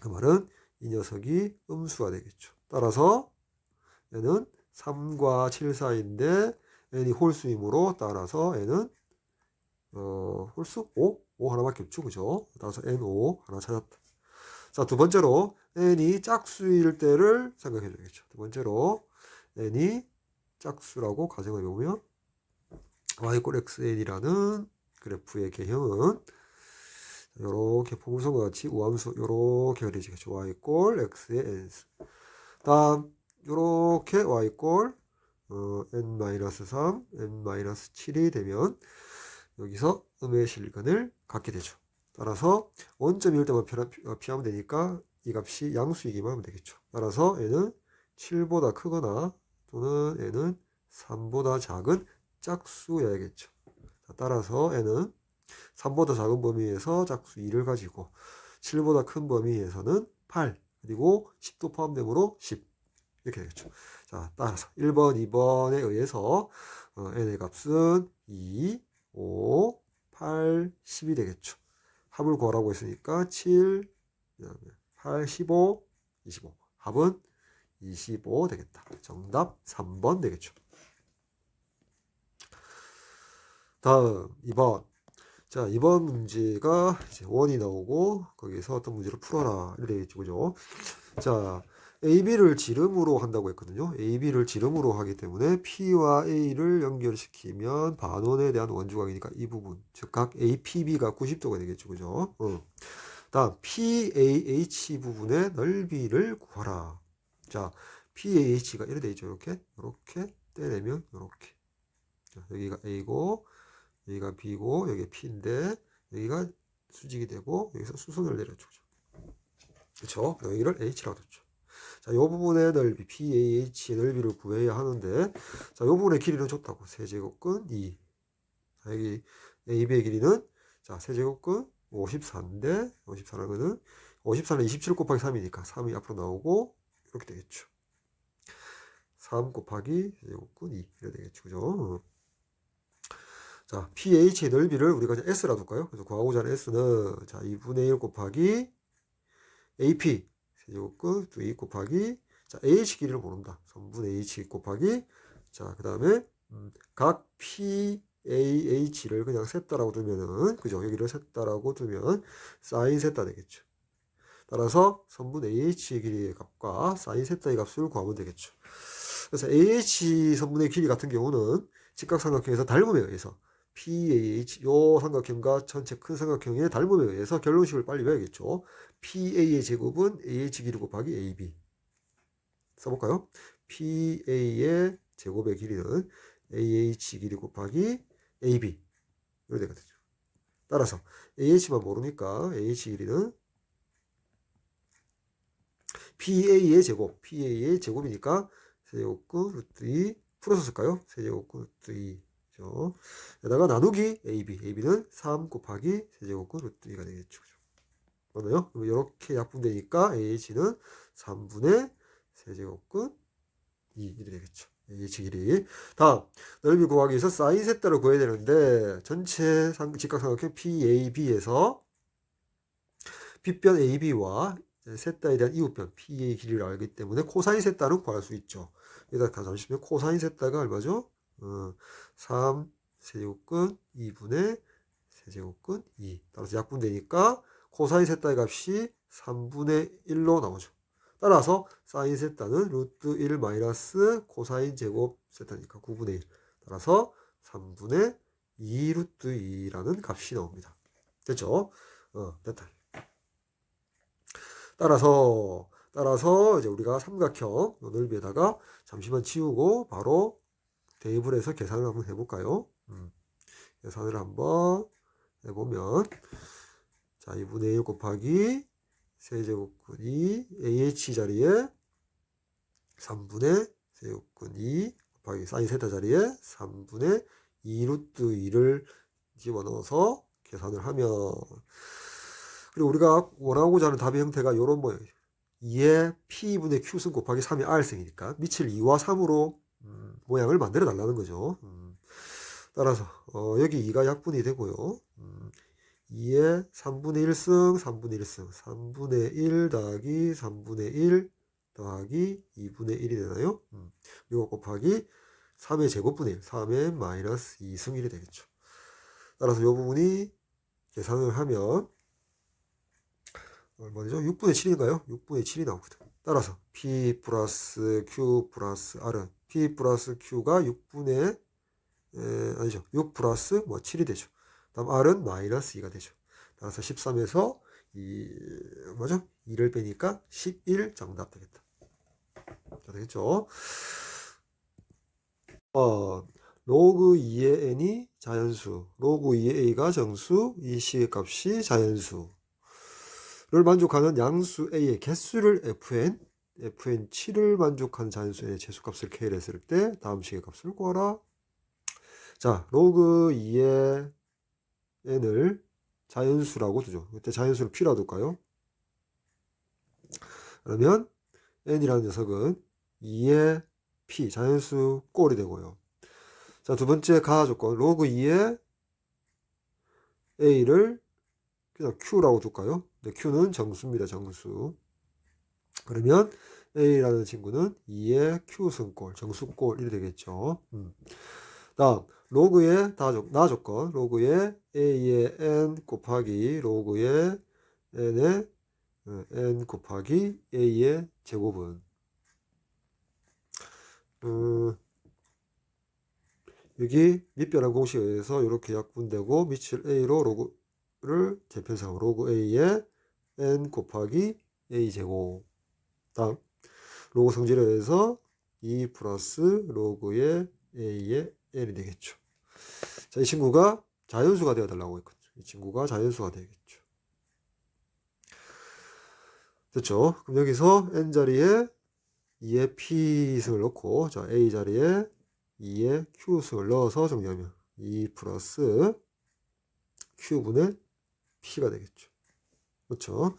그 말은 이 녀석이 음수가 되겠죠. 따라서 얘는 3과 7 사이인데 n이 홀수이므로 따라서 n은 홀수 5 하나밖에 없죠. 그죠? 따라서 n5 하나 찾았다. 자, 두 번째로 n이 짝수일 때를 생각해 줘야겠죠. 두 번째로 n이 짝수라고 가정해 보면 y 꼴 xn이라는 그래프의 개형은 이렇게 포물선과 같이 우함수 이렇게 그려지겠죠. y 꼴 x의 n. 다음 이렇게 y 꼴 n-3, n-7이 되면 여기서 음의 실근을 갖게 되죠. 따라서 원점일 때만 피하면 되니까 이 값이 양수이기만 하면 되겠죠. 따라서 n은 7보다 크거나 또는 n은 3보다 작은 짝수여야겠죠. 따라서 n은 3보다 작은 범위에서 짝수 2를 가지고 7보다 큰 범위에서는 8 그리고 10도 포함되므로 10 이렇게 되겠죠. 자, 따라서 1번, 2번에 의해서 n의 값은 2, 5, 8, 10이 되겠죠. 합을 구하라고 했으니까 7, 8, 15, 25. 합은 25 되겠다. 정답 3번 되겠죠. 다음 2번. 자, 이번 문제가 이제 원이 나오고 거기서 어떤 문제를 풀어라 이렇게 되겠죠. 그죠? 자, AB를 지름으로 한다고 했거든요. AB를 지름으로 하기 때문에 P와 A를 연결시키면 반원에 대한 원주각이니까 이 부분, 즉 각 APB가 90도가 되겠죠. 그죠? 다음 PAH 부분의 넓이를 구하라. 자, PAH가 이렇게 되어 있죠. 이렇게 떼내면 이렇게. 자, 여기가 A고 여기가 B고 여기 P인데 여기가 수직이 되고 여기서 수선을 내려주죠. 그렇죠? 여기를 H라고 뒀죠. 자, 이 부분의 넓이 PAH의 넓이를 구해야 하는데 자, 이 부분의 길이는 줬다고. 세제곱근 2. 자, 여기 AB의 길이는 자, 세제곱근 54인데 54라면은 54는 27 곱하기 3이니까 3이 앞으로 나오고 이렇게 되겠죠. 3 곱하기 세제곱근 2 이렇게 되겠죠. 그죠? 자, PH의 넓이를 우리가 이제 S라 둘까요? 그래서 구하고자 하는 S는 자, 2분의 1 곱하기 AP 세제곱근 2 곱하기 자, AH 길이를 모른다. 3분의 H 곱하기 자, 그 다음에 각 PAH를 그냥 셋다라고 두면은 그죠? 여기를 셋다라고 두면 사인 셋다 되겠죠. 따라서 선분 AH의 길이의 값과 사인 셋다의 값을 구하면 되겠죠. 그래서 AH 선분의 길이 같은 경우는 직각삼각형에서 닮음에 의해서 PAH 요 삼각형과 전체 큰 삼각형의 닮음에 의해서 결론식을 빨리 외워야겠죠. PA의 제곱은 AH 길이 곱하기 AB 써볼까요? PA의 제곱의 길이는 AH 길이 곱하기 AB 이렇게 되거든요. 따라서 AH만 모르니까 AH 길이는 PA의 제곱이니까 세제곱근 루트 2 풀어서 쓸까요? 세제곱근 루트 2 그죠? 여기다가 나누기 AB는 3 곱하기 세제곱근 루트 2가 되겠죠. 맞나요? 이렇게 약분되니까 AH는 3분의 세제곱근 2 이렇게 되겠죠. AH 길이. 다음 넓이 구하기 위해서 사인 세타를 구해야 되는데 전체 직각삼각형 PAB에서 빗변 AB와 세타에 대한 이웃변 P의 길이를 알기 때문에 코사인 세타는 구할 수 있죠. 여기다 잠시만 코사인 세타가 얼마죠? 3 세제곱근 2분의 세제곱근 2 따라서 약분되니까 코사인 세타의 값이 3분의 1로 나오죠. 따라서 사인 세타는 루트 1 마이너스 코사인 제곱 세타니까 9분의 1 따라서 3분의 2 루트 2라는 값이 나옵니다. 됐죠? 됐다. 따라서 이제 우리가 삼각형 넓이에다가 잠시만 치우고 바로 대입을 해서 계산을 한번 해볼까요? 계산을 한번 해보면 자 2분의 1 곱하기 세제곱근 2 AH 자리에 3분의 세제곱근 2 곱하기 사인 세타 자리에 3분의 2 루트 2를 집어넣어서 계산을 하면 그리고 우리가 원하고자 하는 답의 형태가 이런 모양이에요. 2의 P분의 Q승 곱하기 3의 R승이니까 밑을 2와 3으로 모양을 만들어 달라는 거죠. 따라서 여기 2가 약분이 되고요. 2의 3분의 1승 3분의 1승 3분의 1 더하기 3분의 1 더하기 2분의 1이 되나요? 이거 곱하기 3의 제곱분의 1, 3의 마이너스 2승 1이 되겠죠. 따라서 이 부분이 계산을 하면 얼마 되죠? 6분의 7인가요? 6분의 7이 나오거든. 따라서 P 플러스 Q 플러스 R은 P 플러스 Q가 6분의 아니죠. 6 플러스 뭐 7이 되죠. 다음 R은 마이너스 2가 되죠. 따라서 13에서 뭐죠? 2를 빼니까 11 정답 되겠다. 자, 되겠죠? 로그 2의 n이 자연수, 로그 2의 a가 정수, 이 식의 값이 자연수를 만족하는 양수 a의 개수를 fn 7을 만족하는 자연수 n의 제수값을 k를 했을 때 다음 식의 값을 구하라. 자, 로그 2의 n을 자연수라고 두죠. 이때 자연수를 p라고 둘까요? 그러면 n이라는 녀석은 2의 p, 자연수 꼴이 되고요. 자, 두 번째 가하 조건, 로그 2의 a를 그냥 q라고 둘까요? 네, q는 정수입니다. 정수. 그러면 a라는 친구는 2의 q승꼴, 정수꼴 이렇게 되겠죠. 다음 로그의 나 조건, 로그의 a의 n 곱하기 로그의 n의 n 곱하기 a의 제곱은 여기 밑변환 공식에 의해서 이렇게 약분되고 밑을 a로 로그를 재편상으로 로그 a의 n 곱하기 a 제곱. 다음 로그 성질에 의해서 2 플러스 로그의 a의 n이 되겠죠. 자, 이 친구가 자연수가 되어 달라고 했거든요. 이 친구가 자연수가 되겠죠. 됐죠? 그럼 여기서 n 자리에 2의 p승을 넣고, 자, a 자리에 2의 q승을 넣어서 정리하면 2 플러스 q분의 p가 되겠죠. 그렇죠?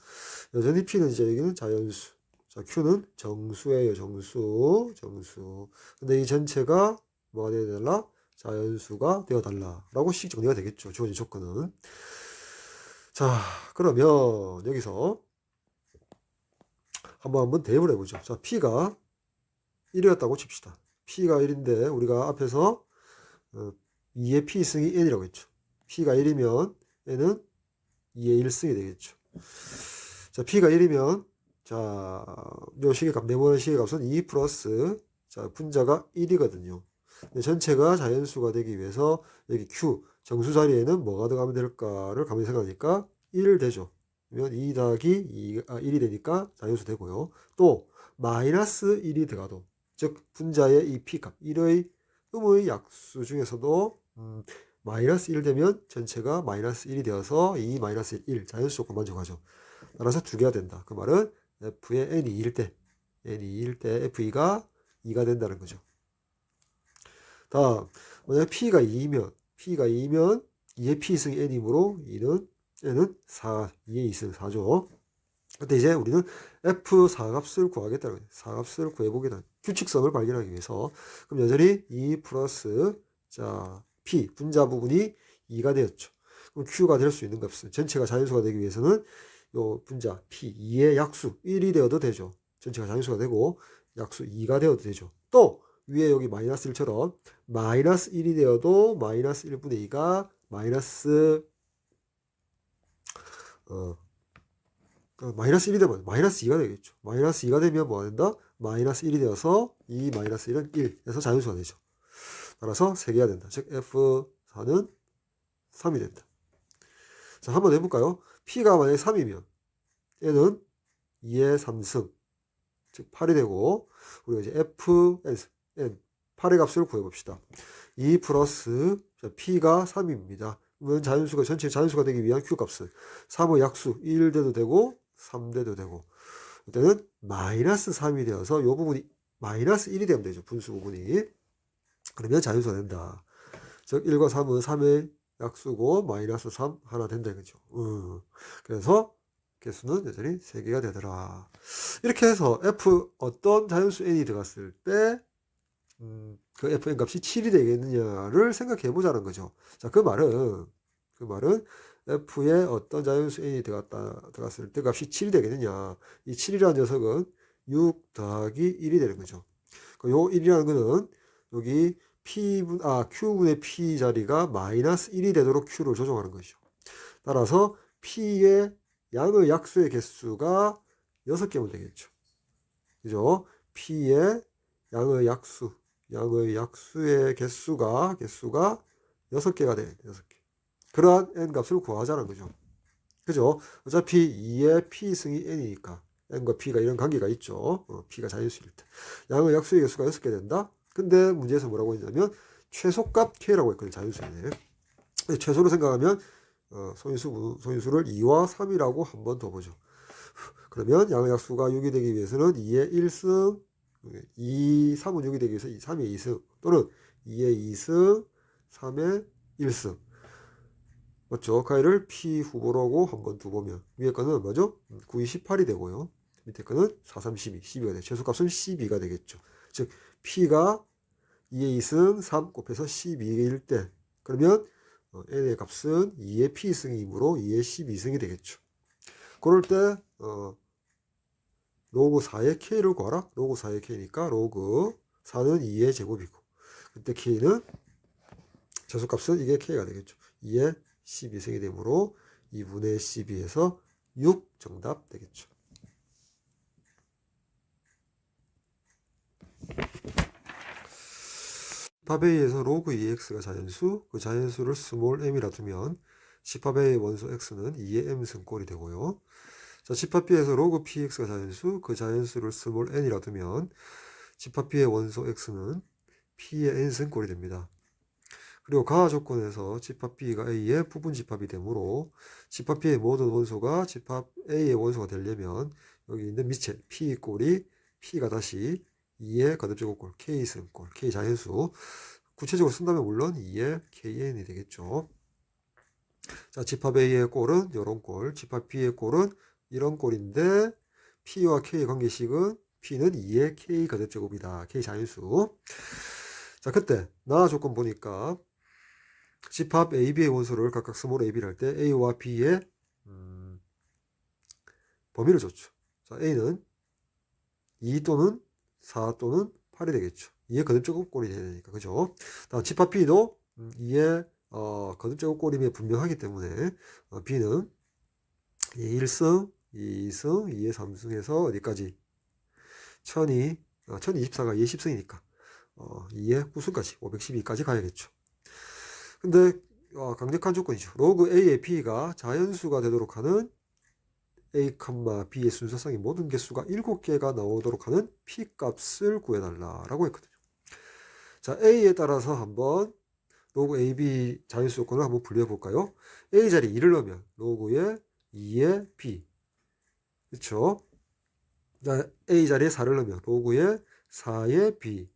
여전히 p는 이제 여기는 자연수. 자, q는 정수예요. 정수. 근데 이 전체가 뭐가 되어야 달라? 자연수가 되어 달라라고 식 정리가 되겠죠. 주어진 조건은. 자, 그러면 여기서 한번 대입을 해보죠. 자, p가 1이었다고 칩시다. p가 1인데 우리가 앞에서 2의 p승이 n이라고 했죠. p가 1이면 n은 2의 1승이 되겠죠. 자, p가 1이면 자, 요 시계값, 네모난 시계값은 2 플러스 자, 분자가 1이거든요. 전체가 자연수가 되기 위해서 여기 q 정수 자리에는 뭐가 들어가면 될까를 가만히 생각하니까 1 되죠. 그러면 2 더하기 1이 되니까 자연수 되고요. 또 마이너스 1이 들어가도 즉 분자의 이 p값 1의 음의 약수 중에서도 마이너스 1 되면 전체가 마이너스 1이 되어서 2 마이너스 1 자연수 조건 만족하죠. 따라서 두 개가 된다. 그 말은 f의 n이 2일 때 fe가 2가 된다는 거죠. 다음 만약 p가 2이면 2의 p승 n이므로 n은 4, 2의 2승 4죠. 근데 이제 우리는 f4값을 구하겠다는 거예요. 4값을 구해보겠다는 규칙성을 발견하기 위해서. 그럼 여전히 2 플러스 자 p 분자 부분이 2가 되었죠. 그럼 q가 될 수 있는 값은 전체가 자연수가 되기 위해서는 요 분자 p 2의 약수 1이 되어도 되죠. 전체가 자연수가 되고 약수 2가 되어도 되죠. 또 위에 여기 마이너스 1처럼 마이너스 1이 되어도 마이너스 1분의 2가 마이너스 마이너스 1이 되면 마이너스 2가 되겠죠. 마이너스 2가 되면 뭐가 된다? 마이너스 1이 되어서 2 마이너스 1은 1에서 자연수가 되죠. 따라서 3개가 된다. 즉 F4는 3이 된다. 자, 한번 해볼까요? P가 만약에 3이면 N은 2의 3승 즉 8이 되고 우리가 이제 Fn 8의 값을 구해봅시다. 2 플러스 P가 3입니다. 그러면 자연수가 전체 자연수가 되기 위한 Q값은 3의 약수 1대도 되고 3대도 되고 이때는 마이너스 3이 되어서 이 부분이 마이너스 1이 되면 되죠. 분수 부분이. 그러면 자연수가 된다. 즉 1과 3은 3의 약수고 마이너스 3 하나 된다 이거죠. 그래서 개수는 여전히 3개가 되더라. 이렇게 해서 f 어떤 자연수 n이 들어갔을 때 그 fn 값이 7이 되겠느냐를 생각해 보자는 거죠. 자, 그 말은 f에 어떤 자연수 n이 들어갔을 때 값이 7이 되겠느냐. 이 7이라는 녀석은 6 더하기 1이 되는 거죠. 요 1이라는 거는 여기 Q분의 P 자리가 마이너스 1이 되도록 Q를 조정하는 것이죠. 따라서 P의 양의 약수의 개수가 6개면 되겠죠. 그죠? P의 양의 약수의 개수가 6개가 돼. 6개. 그러한 n 값을 구하자는 거죠. 그죠? 어차피 2의 P승이 n이니까 n과 P가 이런 관계가 있죠. P가 자연수일 때. 양의 약수의 개수가 6개 된다. 근데 문제에서 뭐라고 했냐면 최소값 K라고 했거든요. 자연수네. 최소로 생각하면 소인수를 2와 3이라고 한 번 더 보죠. 그러면 양의 약수가 6이 되기 위해서는 2의 1승, 3은 6이 되기 위해서 3의 2승 또는 2의 2승, 3의 1승. 맞죠? 가위를 P 후보라고 한번 두보면 위에 거는 뭐죠? 9, 2, 18이 되고요. 밑에 거는 4, 3, 12, 12가 돼요. 최소값은 12가 되겠죠. 즉 P가 2의 2승 3 곱해서 12일 때 그러면 n의 값은 2의 P승이므로 2의 12승이 되겠죠. 그럴 때 로그 4의 K를 구하라. 로그 4의 K니까 로그 4는 2의 제곱이고 그때 K는 최소값은 이게 K가 되겠죠. 2의 12승이 되므로 2분의 12에서 6 정답 되겠죠. 집합에 의해서 로그 2x가 자연수, 그 자연수를 스몰 m이라 두면 집합의 원소 x는 2의 m승꼴이 되고요. 자, 집합 B에서 로그 px가 자연수, 그 자연수를 스몰 n이라 두면 집합 B의 원소 x는 p의 n승꼴이 됩니다. 그리고 가하 조건에서 집합 B가 A의 부분 집합이 되므로 집합 B의 모든 원소가 집합 A의 원소가 되려면 여기 있는 미체 P 꼴이 P가 다시 2의 거듭제곱꼴 K승꼴 K 자연수 구체적으로 쓴다면 물론 2의 KN이 되겠죠. 자, 집합 A의 꼴은 이런 꼴, 집합 B의 꼴은 이런 꼴인데 P와 K의 관계식은 P는 2의 K 거듭제곱이다. K 자연수. 자, 그때 나 조건 보니까 집합 A, B의 원소를 각각 스몰 A, B를 할 때 A와 B의 범위를 줬죠. 자, A는 2 또는 4 또는 8이 되겠죠. 2의 거듭제곱꼴이 돼야 되니까. 그죠? 다음 집합 B도 2의 거듭제곱꼴임이 분명하기 때문에 B는 2의 1승, 2승, 2의 3승에서 어디까지? 1024가 2의 10승이니까 2의 9승까지 512까지 가야겠죠. 근데 강력한 조건이죠. 로그 A의 B가 자연수가 되도록 하는 A, B의 순서상의 모든 개수가 7개가 나오도록 하는 P값을 구해달라고 했거든요. 자, A에 따라서 한번 로그 AB 자연수 조건을 한번 분류해볼까요? A 자리에 2를 넣으면 로그에 2의 B 그렇죠? 자, A 자리에 4를 넣으면 로그에 4의 B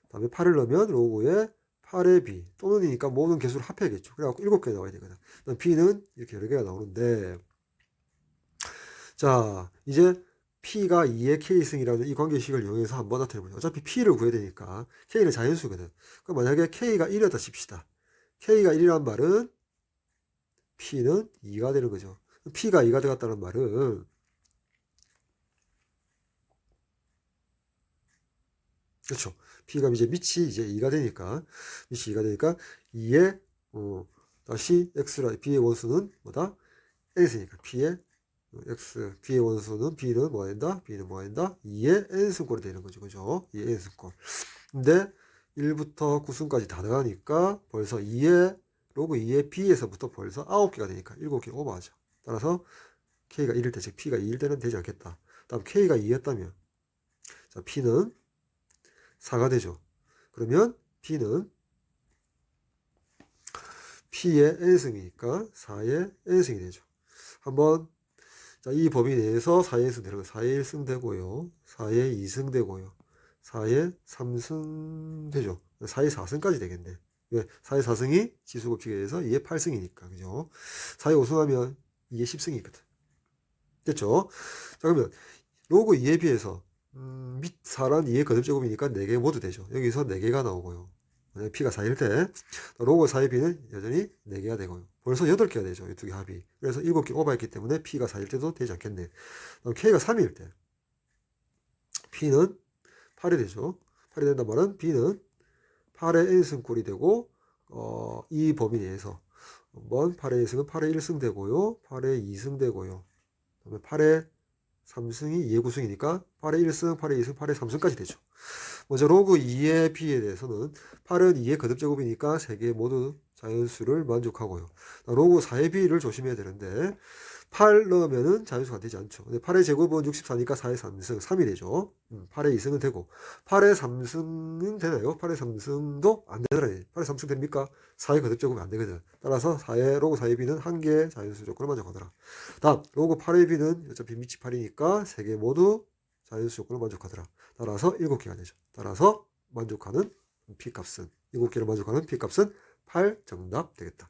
다음에 8을 넣으면 로그에 8의 B 또는이니까 모든 개수를 합해야겠죠. 그래갖고 7개 나와야 되거든. B는 이렇게 여러 개가 나오는데 자 이제 P가 2의 K승이라는 이 관계식을 이용해서 한번 나타내보죠. 어차피 P를 구해야 되니까 K는 자연수거든. 그럼 만약에 K가 1이었다 칩시다. K가 1이란 말은 P는 2가 되는 거죠. P가 2가 되었다는 말은 그렇죠. P가 이제 밑이 이제 2가 되니까 밑이 2가 되니까 2의 다시 X라 B의 원수는 뭐다? X니까 P의 X, B의 원수는 B는 뭐가 된다? B는 뭐가 된다? 2의 N승꼴이 되는 거죠. 그죠? 2의 N승꼴. 근데 1부터 9승까지 다 들어가니까 벌써 2의 로그 2의 B에서부터 벌써 9개가 되니까 7개 오버하죠. 따라서 K가 1일 때, 즉 P가 2일 때는 되지 않겠다. 다음 K가 2였다면 자, P는 4가 되죠. 그러면 B는 P의 N승이니까 4의 N승이 되죠. 한번 자, 이 범위 내에서 4의 1승 되는 거 4의 1승 되고요. 4의 2승 되고요. 4의 3승 되죠. 4의 4승까지 되겠네. 왜? 4의 4승이 지수곱식에 의해서 2의 8승이니까. 그죠? 4의 5승하면 2의 10승이거든. 됐죠? 자, 그러면 로그 2에 비해서 밑 4란 2의 거듭제곱이니까 4개 모두 되죠. 여기서 4개가 나오고요. 만약에 P가 4일 때 로그 4의 B는 여전히 4개가 되고요. 벌써 8개가 되죠. 이 두 개 합이. 그래서 7개 오버했기 때문에 P가 4일 때도 되지 않겠네. K가 3일 때 P는 8이 되죠. 8이 된단 말은 B는 8의 n승꼴이 되고 이 범위 내에서 한번 8의 1승은 8의 1승 되고요. 8의 2승 되고요. 그다음에 8의 3승이 2의 9승이니까 8의 1승, 8의 2승, 8의 3승까지 되죠. 먼저 로그 2의 b에 대해서는 8은 2의 거듭제곱이니까 3개 모두 자연수를 만족하고요. 로그 4의 b를 조심해야 되는데 8 넣으면은 자연수가 되지 않죠. 근데 8의 제곱은 64니까 4의 3승, 3이 되죠. 8의 2승은 되고 8의 3승은 되나요? 8의 3승도 안 되더라. 8의 3승 됩니까? 4의 거듭제곱이 안 되거든. 따라서 로그 4의 b는 한 개의 자연수 조건을 만족하더라. 다음 로그 8의 b는 어차피 밑이 8이니까 3개 모두 자연수 조건을 만족하더라. 따라서 7개가 되죠. 따라서 만족하는 P값은 7개를 만족하는 P값은 8 정답 되겠다.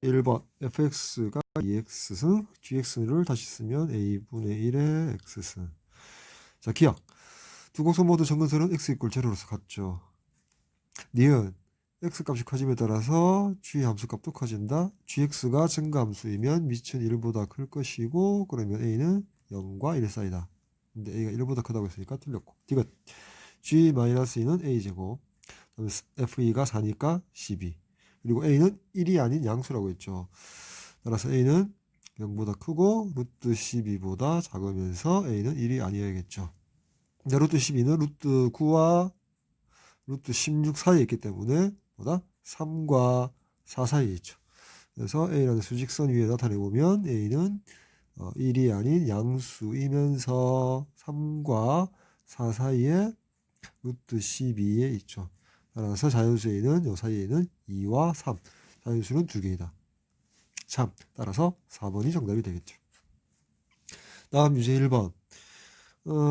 (1번) fx가 2x승 gx를 다시 쓰면 a분의 1의 x승. 자, 기억. 두 곡선 모두 정근선은 x = 제로로서 같죠. 니은 x 값이 커짐에 따라서 g 함수값도 커진다. gx가 증가함수이면 밑은 1보다 클 것이고 그러면 a는 0과 1 사이다. 근데 a가 1보다 크다고 했으니까 틀렸고. 디귿 g-2는 a제곱, fe가 4니까 12, 그리고 a는 1이 아닌 양수라고 했죠. 따라서 a는 0보다 크고 루트 12보다 작으면서 a는 1이 아니어야겠죠. 근데 루트 12는 루트 9와 루트 16 사이에 있기 때문에 보다 3과 4 사이에 있죠. 그래서 a라는 수직선 위에 나타내보면 a는 1이 아닌 양수이면서 3과 4 사이에 루트 12에 있죠. 따라서 자연수 a는 이 사이에는 2와 3, 자연수는 2개이다. 참, 따라서 4번이 정답이 되겠죠. 다음 유제 1번.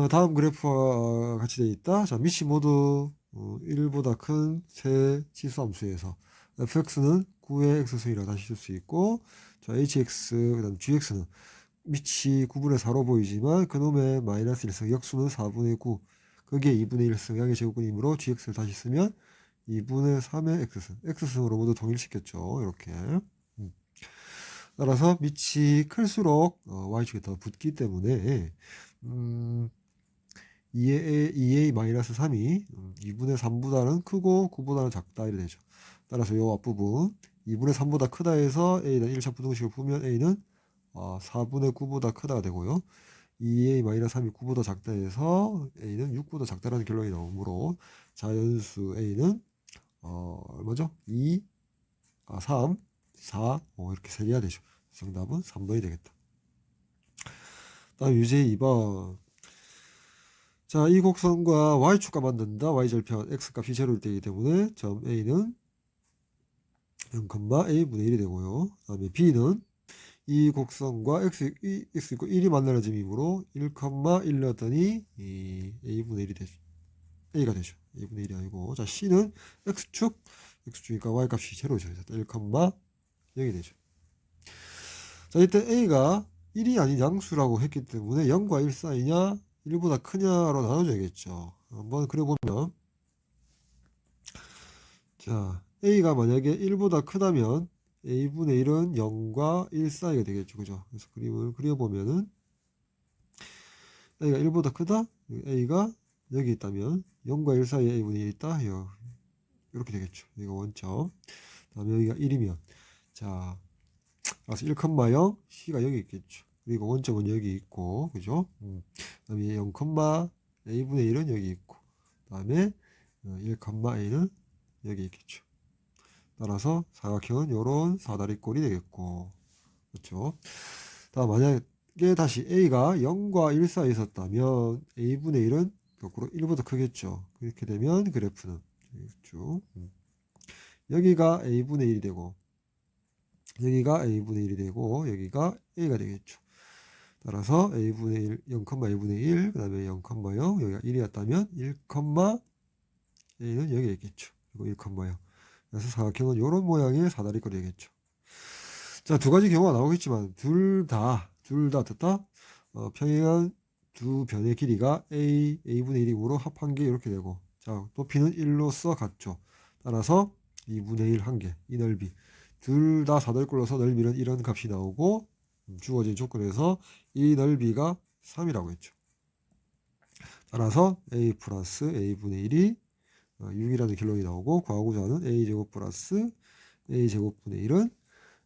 다음 그래프와 같이 되어 있다. 자, 밑이 모두 1보다 큰 세 치수함수에서 fx는 9의 x승이라고 다시 쓸 수 있고, 자, hx, 그 다음 gx는 밑이 9분의 4로 보이지만 그놈의 마이너스 1승, 역수는 4분의 9, 그게 2분의 1승, 양의 제곱근이므로 gx를 다시 쓰면 2분의 3의 x승, x승으로 모두 동일시켰죠. 이렇게. 따라서 밑이 클수록 y축에 더 붙기 때문에 2a-3이 2분의 3보다는 크고 9보다는 작다 이래 되죠. 따라서 이 앞부분 2분의 3보다 크다 해서 a는 1차 부등식을 풀면 a는 4분의 9보다 크다가 되고요. 2a-3이 9보다 작다 해서 a는 6보다 작다라는 결론이 나오므로 자연수 a는 얼마죠? 2, 3, 4, 5 이렇게 세 개가 되죠. 정답은 3번이 되겠다. 다음 유제 2번. 자, 이 곡선과 y축과 만든다. y절편 x값이 제로일 때이기 때문에 점 a는 0,a분의 1이 되고요. 그 다음에 b는 이 곡선과 x = 1이 만나는 점이므로 1,1 넣었더니 a분의 1이 되죠. a가 되죠. a분의 1이 아니고, 자, c는 x축이니까 y값이 제로죠. 1,0이 되죠. 자, 이때 a가 1이 아닌 양수라고 했기 때문에 0과 1 사이냐 1보다 크냐로 나눠줘야겠죠. 한번 그려보면, 자, a가 만약에 1보다 크다면 a분의 1은 0과 1 사이가 되겠죠. 그죠? 그래서 그림을 그려보면은 a가 1보다 크다? a가 여기 있다면 0과 1 사이에 a분의 1이 있다? 이렇게 되겠죠. 이거 원점. 다음에 여기가 1이면, 자, 그래서 1,0, c가 여기 있겠죠. 그리고 원점은 여기 있고, 그죠? 그다음에 0, a분의 1은 여기 있고, 그다음에 1, a는 여기 있겠죠. 따라서 사각형은 요런 사다리꼴이 되겠고, 그렇죠? 다음 만약에 다시 a가 0과 1 사이에 있었다면 a분의 1은 거꾸로 1보다 크겠죠. 그렇게 되면 그래프는 쭉 여기가 a분의 1이 되고, 여기가 a분의 1이 되고, 여기가 a가 되겠죠. 따라서 a분의 1, 0,a분의 1, 그 다음에 0,0, 여기가 1이었다면 1, a는 여기 있겠죠. 그리고 1,0. 그래서 사각형은 이런 모양의 사다리꼴이 되겠죠. 자, 두 가지 경우가 나오겠지만 둘 다 됐다. 평행한 두 변의 길이가 a분의 1이므로 합한 게 이렇게 되고, 자, 높이는 1로서 같죠. 따라서 2분의 1 한 개, 이 넓이 둘 다 사들꼴로서 넓이는 이런 값이 나오고 주어진 조건에서 이 넓이가 3이라고 했죠. 따라서 a 플러스 a분의 1이 6이라는 결론이 나오고 구하고자 하는 a제곱 플러스 a제곱분의 1은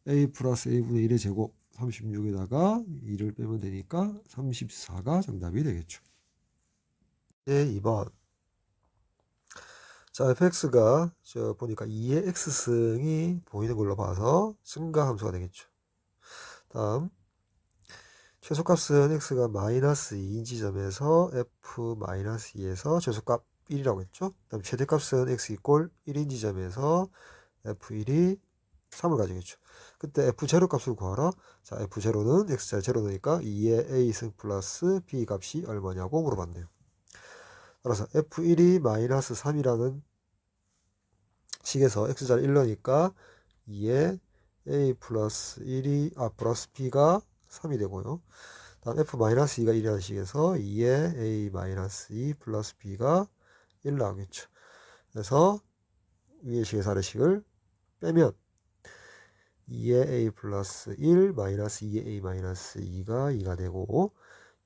a 플러스 a분의 1의 제곱 36에다가 2를 빼면 되니까 34가 정답이 되겠죠. 네, 2번. 자, fx가 저 보니까 2의 x승이 보이는 걸로 봐서 증가함수가 되겠죠. 다음 최소값은 x가 마이너스 2인 지점에서 f 마이너스 2에서 최소값 1이라고 했죠. 다음 최대값은 x 이꼴 1인 지점에서 f1이 3을 가지겠죠. 그때 f0 값을 구하라. 자, f0는 x자 0 넣으니까 2의 a승 플러스 b 값이 얼마냐고 물어봤네요. 따라서 f1이 마이너스 3이라는 식에서 x자를 1 넣으니까 2의 a 플러스 1이 플러스 b가 3이 되고요. 다음 f-2가 1이라는 식에서 2의 a 마이너스 2 플러스 b가 1 나오겠죠. 그래서 위의 식에서 아래 식을 빼면 2의 a 플러스 1 마이너스 2의 a 마이너스 2가 2가 되고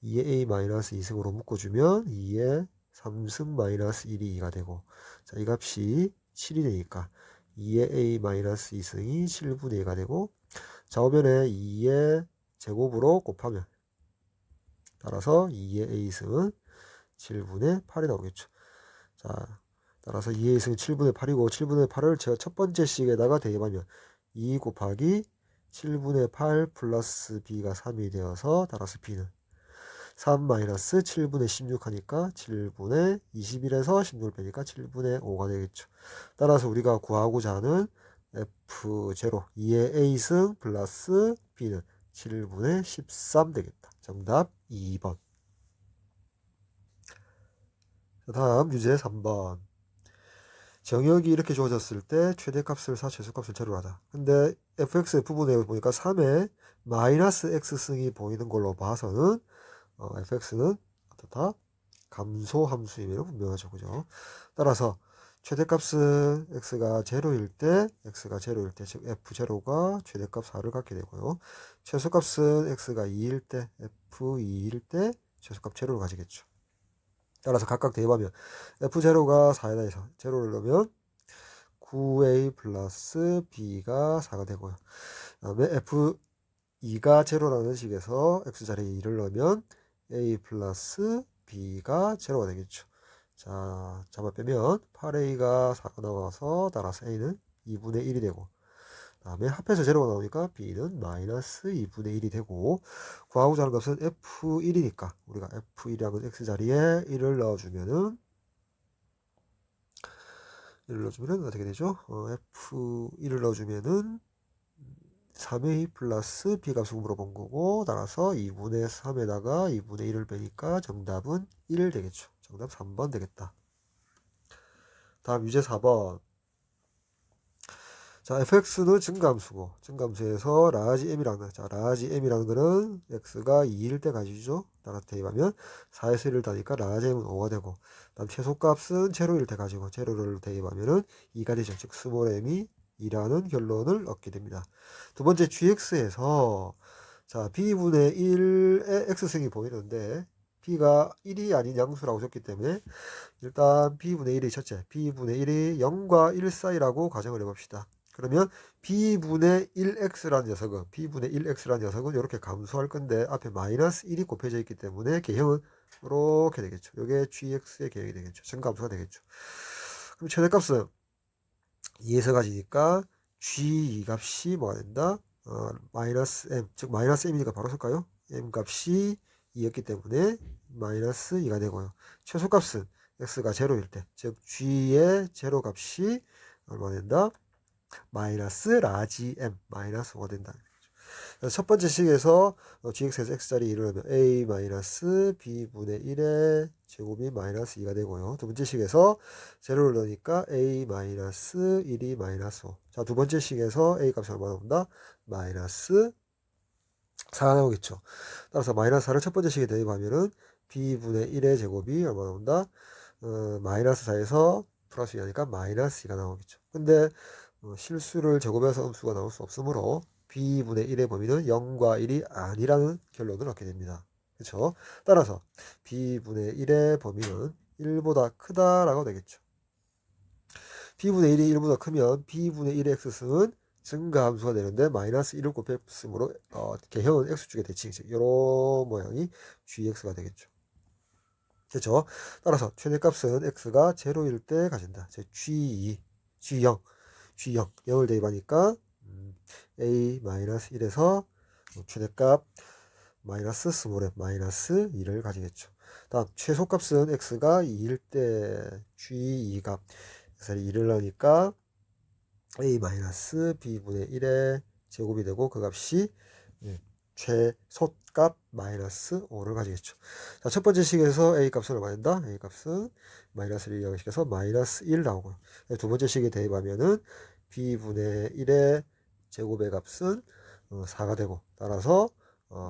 2의 a 마이너스 2승으로 묶어주면 2의 3승 마이너스 1이 2가 되고 자, 이 값이 7이 되니까 2의 a 마이너스 2승이 7분의 2가 되고 좌우변에 2의 제곱으로 곱하면 따라서 2의 a승은 7분의 8이 나오겠죠. 자, 따라서 2의 a승은 7분의 8이고 7분의 8을 제가 첫 번째 식에다가 대입하면 2 곱하기 7분의 8 플러스 b가 3이 되어서 따라서 b는 3 마이너스 7분의 16 하니까 7분의 21에서 16을 빼니까 7분의 5가 되겠죠. 따라서 우리가 구하고자 하는 f0 2의 a승 플러스 b는 7분의 13 되겠다. 정답 2번. 다음 유제 3번. 정역이 이렇게 주어졌을 때 최대값을 4, 최소값을 제로로 하자. 근데 fx 부분에 보니까 3의 마이너스 x승이 보이는 걸로 봐서는 fx는 어떻다? 감소함수임으로 분명하죠. 그죠? 따라서 최대값은 x가 0일 때, 즉 f0가 최대값 4를 갖게 되고요. 최소값은 x가 2일 때, f2일 때 최소값 0를 가지겠죠. 따라서 각각 대입하면 f0가 4에다 해서 0를 넣으면 9a 플러스 b가 4가 되고요. 그 다음에 f2가 0라는 식에서 x자리에 2를 넣으면 a 플러스 b가 0가 되겠죠. 자, 잡아 빼면 8a가 4가 나와서 따라서 a는 2분의 1이 되고 그 다음에 합해서 0가 나오니까 b는 마이너스 2분의 1이 되고 구하고자 하는 값은 f1이니까 우리가 f1이라는 x자리에 1을 넣어주면은 어떻게 되죠? f1을 넣어주면은 3a 플러스 b 값을 물어본 거고 따라서 2분의 3에다가 2분의 1을 빼니까 정답은 1 되겠죠. 정답 3번 되겠다. 다음 유제 4번. 자, fx는 증가함수고 증가함수에서 라지 m이라는 자, 라지 m이라는 거는 x가 2일 때 가지죠. 따라서 대입하면 4에서 1을 다니까 라지 m은 5가 되고 다음 최소값은 제로일 때 가지고 제로를 대입하면은 2가 되죠. 즉 스몰 m이 2라는 결론을 얻게 됩니다. 두 번째 gx에서 자, b분의 1의 x승이 보이는데 b가 1이 아닌 양수라고 줬기 때문에 일단 b분의 1이 첫째 b분의 1이 0과 1 사이라고 가정을 해봅시다. 그러면 b분의 1x라는 녀석은 이렇게 감소할 건데 앞에 마이너스 1이 곱해져 있기 때문에 개형은 이렇게 되겠죠. 이게 gx의 개형이 되겠죠. 증가함수가 되겠죠. 그럼 최대값은 2에서 가지니까 g2 값이 뭐가 된다? 마이너스 m, 즉 마이너스 m이니까 바로 쓸까요? m 값이 2였기 때문에 마이너스 2가 되고요. 최소값은 x가 0일 때, 즉 g의 제로 값이 얼마 된다? 마이너스 라지 m, 마이너스 5가 된다. 첫 번째 식에서 gx에서 x자리 1을 하면 a 마이너스 b분의 1의 제곱이 마이너스 2가 되고요. 두 번째 식에서 제로를 넣으니까 a 마이너스 1이 마이너스 5. 자, 두 번째 식에서 a 값이 얼마 나온다? 마이너스 4가 나오겠죠. 따라서 마이너스 4를 첫 번째 식에 대입하면은 b분의 1의 제곱이 얼마 나온다? 마이너스 4에서 플러스 2하니까 마이너스 2가 나오겠죠. 근데 실수를 제곱해서 음수가 나올 수 없으므로 b분의 1의 범위는 0과 1이 아니라는 결론을 얻게 됩니다. 그렇죠? 따라서 b분의 1의 범위는 1보다 크다라고 되겠죠. b분의 1이 1보다 크면 b분의 1의 x승은 증가함수가 되는데 마이너스 1을 곱했으므로 개형은 x축의 대칭, 즉 이런 모양이 gx가 되겠죠. 그렇죠? 따라서 최대값은 x가 0일 때 가진다. 즉 g2, g0, g0, 0을 대입하니까 a-1에서 최대값 마이너스 스몰 f 마이너스 2를 가지겠죠. 다음 최소값은 x가 2일 때 g2가 그래서 2를 넣으니까 a-b분의 1의 제곱이 되고 그 값이 최소값 마이너스 5를 가지겠죠. 자, 첫 번째 식에서 a 값은 얼마 된다? a 값은 마이너스 1을 이용시켜서 마이너스 1 나오고요. 두 번째 식에 대입하면은 b분의 1의 제곱의 값은 4가 되고 따라서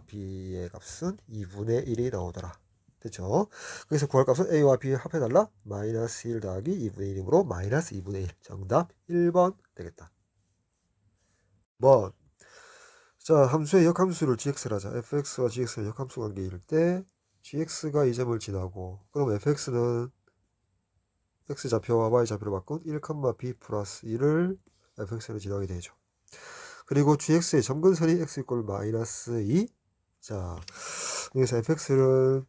b의 값은 2분의 1이 나오더라. 됐죠? 그래서 구할 값은 a와 b 합해달라. 마이너스 1 더하기 2분의 1이므로 마이너스 2분의 1. 정답 1번 되겠다. 뭐 자, 함수의 역함수를 gx를 하자. fx와 gx는 역함수 관계일 때 gx가 이 점을 지나고 그럼 fx는 x좌표와 y좌표로 바꾼 1,b 플러스 1을 fx를 지나게 되죠. 그리고 gx의 점근선이 x 이꼴 마이너스 2. 자, 여기서 fx를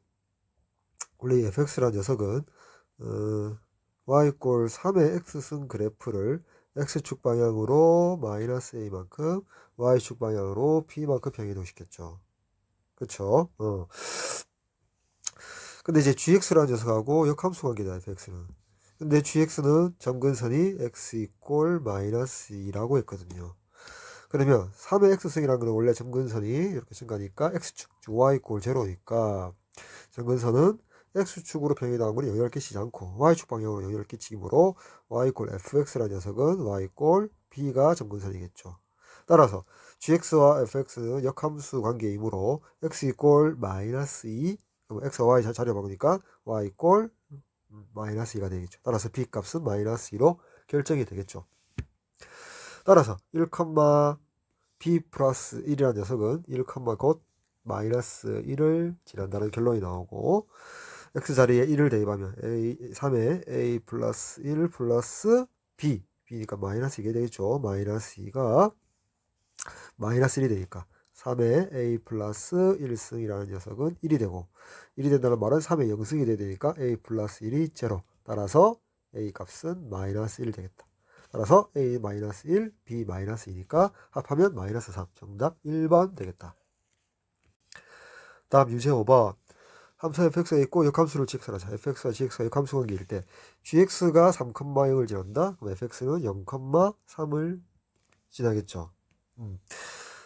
원래 이 fx라는 녀석은 y 이꼴 3의 x승 그래프를 x축 방향으로 마이너스 a만큼 y축 방향으로 b만큼 평이동시켰죠. 그쵸? 근데 이제 gx라는 녀석하고 역함수 관계다 fx는. 근데 gx는 점근선이 x 이꼴 마이너스 2라고 했거든요. 그러면 3의 x승이라는 건 원래 점근선이 이렇게 증가하니까 x축 y 이꼴 0니까 점근선은 x축으로 평행이동한 건 영향을 끼치지 않고 y축 방향으로 영향을 끼치므로 y 이꼴 fx라는 녀석은 y 이꼴 b가 점근선이겠죠. 따라서 gx와 fx는 역함수 관계이므로 x 이꼴 마이너스 2 그럼 x와 y 자리 바꾸니까 y 이꼴 마이너스 2가 되겠죠. 따라서 b 값은 마이너스 2로 결정이 되겠죠. 따라서 1, b 플러스 1이라는 녀석은 1, 곧 마이너스 1을 지난다는 결론이 나오고 x자리에 1을 대입하면 3에 a 플러스 1 플러스 b니까 마이너스 2게 되겠죠. 마이너스 2가 마이너스 1이 되니까 3에 a 플러스 1승이라는 녀석은 1이 되고 1이 된다는 말은 3에 0승이 되니까 a 플러스 1이 0. 따라서 a 값은 마이너스 1 되겠다. 따라서 a 마이너스 1, b 마이너스 2니까 합하면 마이너스 3. 정답 1번 되겠다. 다음 유제 5번. 함수 fx가 있고 역함수를 gx로 하자. fx와 gx가 역함수 관계일 때 gx가 3,0을 지난다. 그럼 fx는 0,3을 지나겠죠.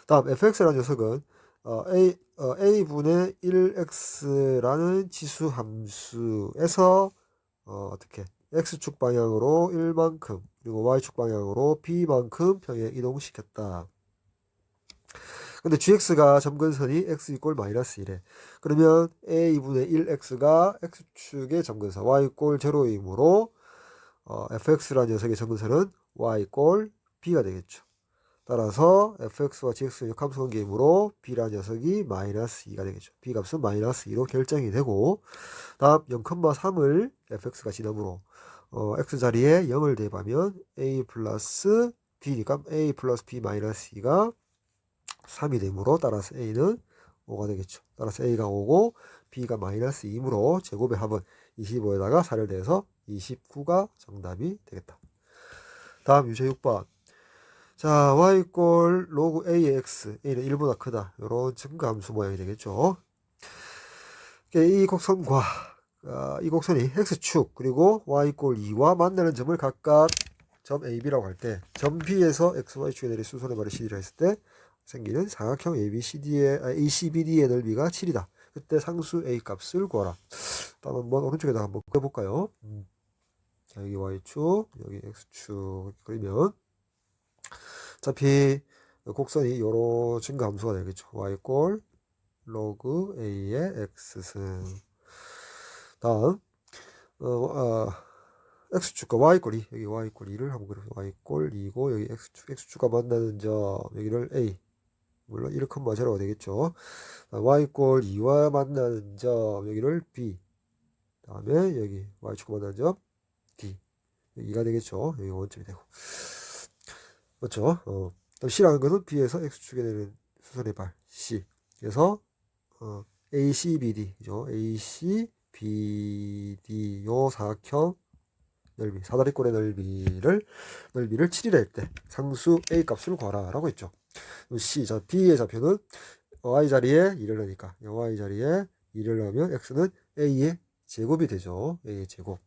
다음 fx라는 녀석은 a분의 1x라는 지수 함수에서 어떻게 x축 방향으로 1만큼 그리고 y축 방향으로 b만큼 평행 이동시켰다. 근데 gx가 점근선이 x 이꼴 마이너스 1에 그러면 a2분의 1x가 x축의 점근선 y 이꼴 0이므로 fx라는 녀석의 점근선은 y 이꼴 b가 되겠죠. 따라서 fx와 gx의 역함수 관계이므로 b라는 녀석이 마이너스 2가 되겠죠. b 값은 마이너스 2로 결정이 되고 다음 0,3을 fx가 지나므로 x자리에 0을 대입하면 a 플러스 b니까 a 플러스 b 마이너스 2가 3이 되므로 따라서 a는 5가 되겠죠. 따라서 a가 5고 b가 마이너스 2이므로 제곱의 합은 25에다가 4를 더해서 29가 정답이 되겠다. 다음 유제 6번. 자, y 이꼴 로그 a의 x, a는 1보다 크다. 이런 증가함수 모양이 되겠죠. 이 곡선과 이 곡선이 x축 그리고 y 이꼴 2와 만나는 점을 각각 점 AB라고 할 때 점 B에서 XY축에 내린 수선의 발을 CD라 했을 때 생기는 사각형 ACBD의 넓이가 7이다. 그때 상수 A 값을 구하라. 일단 한번 오른쪽에다 한번 그려볼까요? 자, 여기 Y축, 여기 X축 그리면 어차피 곡선이 요런 증가함수가 되겠죠. Y꼴 로그 A의 X승. 다음 x축과 y꼴 2, 여기 y꼴 2를 한번 그려서 y꼴 2고 여기 x축과 만나는 점 여기를 a, 물론 1,0가 되겠죠. y꼴 2와 만나는 점 여기를 b, 다음에 여기 y축과 만나는 점 d, 2가 되겠죠. 여기 원점이 되고, 그렇죠. 그럼 c라는 것은 b에서 x축에 되는 수선의 발 c, 그래서 AC, BD, 그죠? AC, BD, 요 사각형 넓이, 사다리꼴의 넓이를 7이라 할 때 상수 A 값을 구하라라고 했죠. C, 자, B의 좌표는 y 자리에 2를 넣으니까 y 자리에 2를 넣으면 x는 a의 제곱이 되죠. a의 제곱.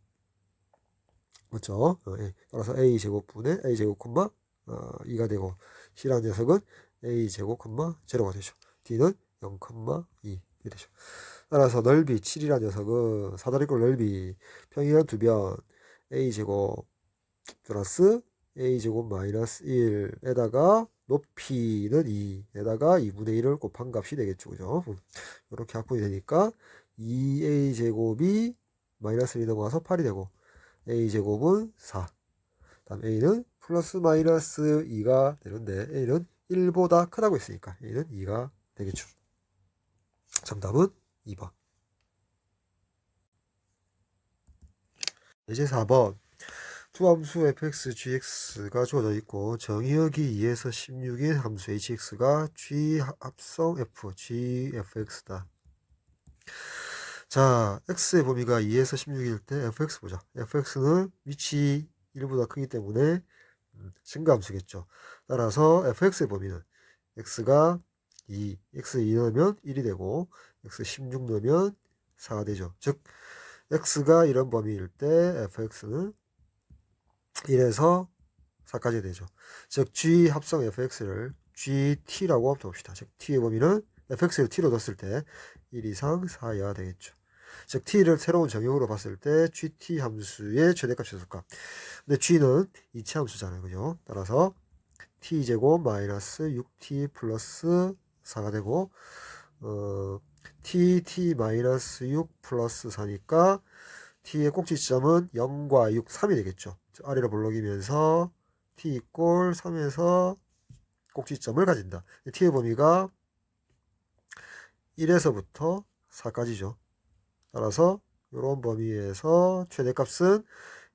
그렇죠? 따라서 a 제곱분의 a 제곱 콤마 2가 되고, c라는 녀석은 a 제곱 콤마 0가 되죠. d는 0,2 되죠. 따라서 넓이 7이라는 녀석은 사다리꼴 넓이 평행한 두 변 a제곱 플러스 a제곱 마이너스 1에다가 높이는 2에다가 2분의 1을 곱한 값이 되겠죠. 그죠? 이렇게 합분이 되니까 2a제곱이 마이너스 1이 넘어가서 8이 되고, a제곱은 4, 다음 a는 플러스 마이너스 2가 되는데 a는 1보다 크다고 했으니까 a는 2가 되겠죠. 정답은 2번. 이제 4번. 두 함수 fx, gx가 주어져 있고 정의역이 2에서 16인 함수 hx가 g 합성 f, g fx다. 자, x의 범위가 2에서 16일 때 fx 보자. fx는 위치 1보다 크기 때문에 증가함수겠죠. 따라서 fx의 범위는 x가 2, x 2 넣으면 1이 되고 x 16 넣으면 4가 되죠. 즉 x가 이런 범위일 때 fx는 1에서 4까지 되죠. 즉 g 합성 fx를 gt라고 봅시다. 즉 t의 범위는 fx를 t로 넣었을 때 1 이상 4여야 되겠죠. 즉 t를 새로운 정형으로 봤을 때 gt 함수의 최대값 최소값. 근데 g는 이체 함수잖아요. 그죠? 따라서 t제곱 마이너스 6t 플러스 4가 되고 t 마이너스 6 플러스 4니까 t의 꼭지점은 0과 6, 3이 되겠죠. 아래로 볼록이면서 t 이꼴 3에서 꼭지점을 가진다. t의 범위가 1에서부터 4까지죠. 따라서 이런 범위에서 최대값은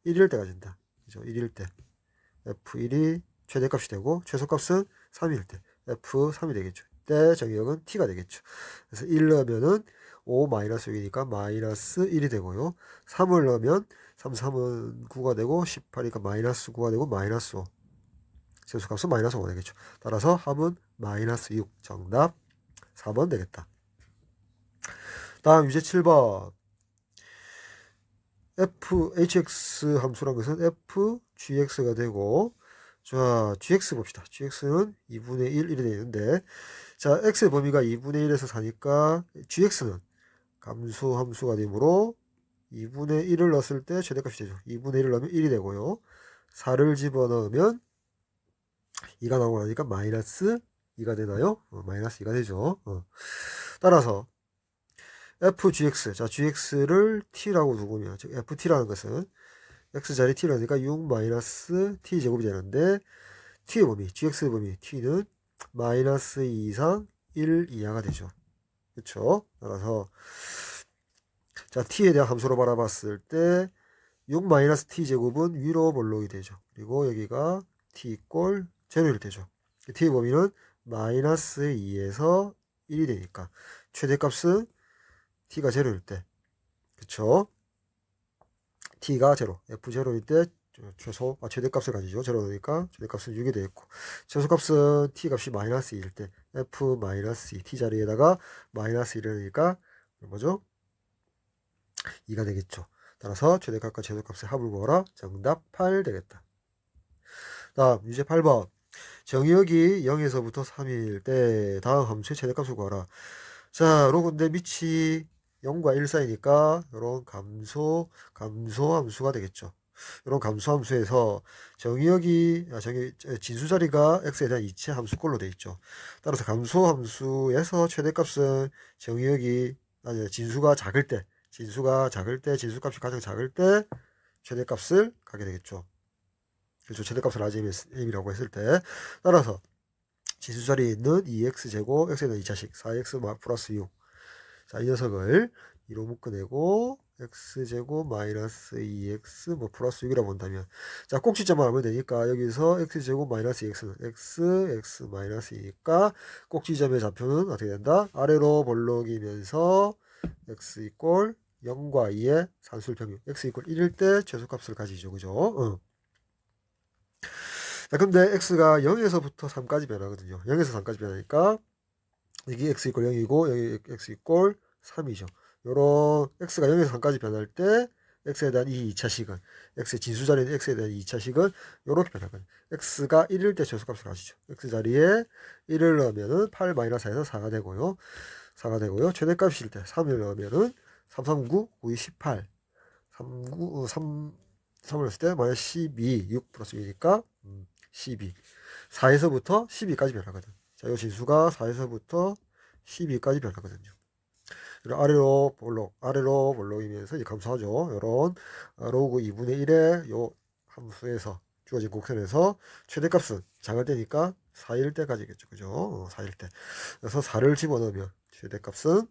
1일 때 가진다. 그죠? 1일 때 f1이 최대값이 되고 최소값은 3일 때 f3이 되겠죠. 때 정의역은 t가 되겠죠. 그래서 1 넣으면은 5 마이너스 6이니까 마이너스 1이 되고요. 3을 넣으면 3은 9가 되고 18이니까 마이너스 9가 되고 마이너스 5. 최소값은 마이너스 5가 되겠죠. 따라서 합은 마이너스 6. 정답 4번 되겠다. 다음 유제 7번. hx 함수란 것은 fgx가 되고, 자, gx 봅시다. gx는 2분의 1 이렇게 되는데, 자, x의 범위가 2분의 1에서 4니까 gx는 감수 함수가 되므로 2분의 1을 넣었을 때 최대값이 되죠. 2분의 1을 넣으면 1이 되고요. 4를 집어넣으면 2가 나오고 나니까 마이너스 2가 되나요? 마이너스 2가 되죠. 따라서 fgx, 자, gx를 t라고 두고면, 즉 ft라는 것은 x자리 t라니까 6 마이너스 t제곱이 되는데, t의 범위, gx의 범위 t는 마이너스 2 이상 1 이하가 되죠. 그쵸? 따라서 자, t에 대한 함수로 바라봤을 때 6 마이너스 t제곱은 위로 볼록이 되죠. 그리고 여기가 t 이꼴 0일 되죠. t의 범위는 마이너스 2에서 1이 되니까 최대값은 t가 0일 때, 그쵸? t가 0, f0일 때 최대값을 가지죠. 0니까 최대값은 6이 되겠고, 최소값은 t값이 마이너스 2일 때 f 마이너스 2, t자리에다가 마이너스 1을 넣으니까 뭐죠? 2가 되겠죠. 따라서 최대값과 최소값의 합을 구하라. 정답 8 되겠다. 다음 유제 8번. 정의역이 0에서부터 3일 때 다음 함수의 최대값을 구하라. 자, 로그인데 밑이 0과 1 사이니까 이런 감소 함수가 되겠죠. 이런 감소 함수에서 정의역이 진수자리가 x에 대한 이체 함수꼴로 되어 있죠. 따라서 감소 함수에서 최대값은 정의역이 진수가 작을 때 진수값이 가장 작을 때 최대값을 가게 되겠죠. 그렇죠. 최대값을 RGM이라고 했을 때. 따라서 지수 자리에 있는 2x제곱, x에 대한 2차식, 4x 플러스 6. 자, 이 녀석을 2로 묶어내고 x제곱 마이너스 2x 뭐 플러스 6이라고 본다면, 자, 꼭지점만 하면 되니까 여기서 x제곱 마이너스 2x는 x 마이너스 2니까 꼭지점의 좌표는 어떻게 된다? 아래로 볼록이면서 x 이꼴 0과 2의 산술 평균, x 이꼴 1일 때 최소값을 가지죠. 그죠? 자, 근데 x가 0에서부터 3까지 변하거든요. 0에서 3까지 변하니까 여기 x 이꼴 0이고 여기 x 이꼴 3이죠. 요런 x가 0에서 3까지 변할 때 x에 대한 이 2차식은, x의 진수 자리는 x에 대한 2차식은 요렇게 변하거든요. x가 1일 때 최소값을 가지죠. x 자리에 1을 넣으면은 8-4에서 4가 되고요. 4가 되고요. 최대값일 때 3을 넣으면은 3, 3, 9, 9, 18. 3을 했을 때 마이너스 12, 6 플러스 2니까 12. 4에서부터 12까지 변하거든. 자, 이 진수가 4에서부터 12까지 변하거든요. 그리고 아래로 볼록이면서 이제 감소하죠. 요런 로그 2분의 1의 요 함수에서 주어진 곡선에서 최대값은 작을 때니까 4일 때까지겠죠. 그죠? 4일 때. 그래서 4를 집어넣으면 최대값은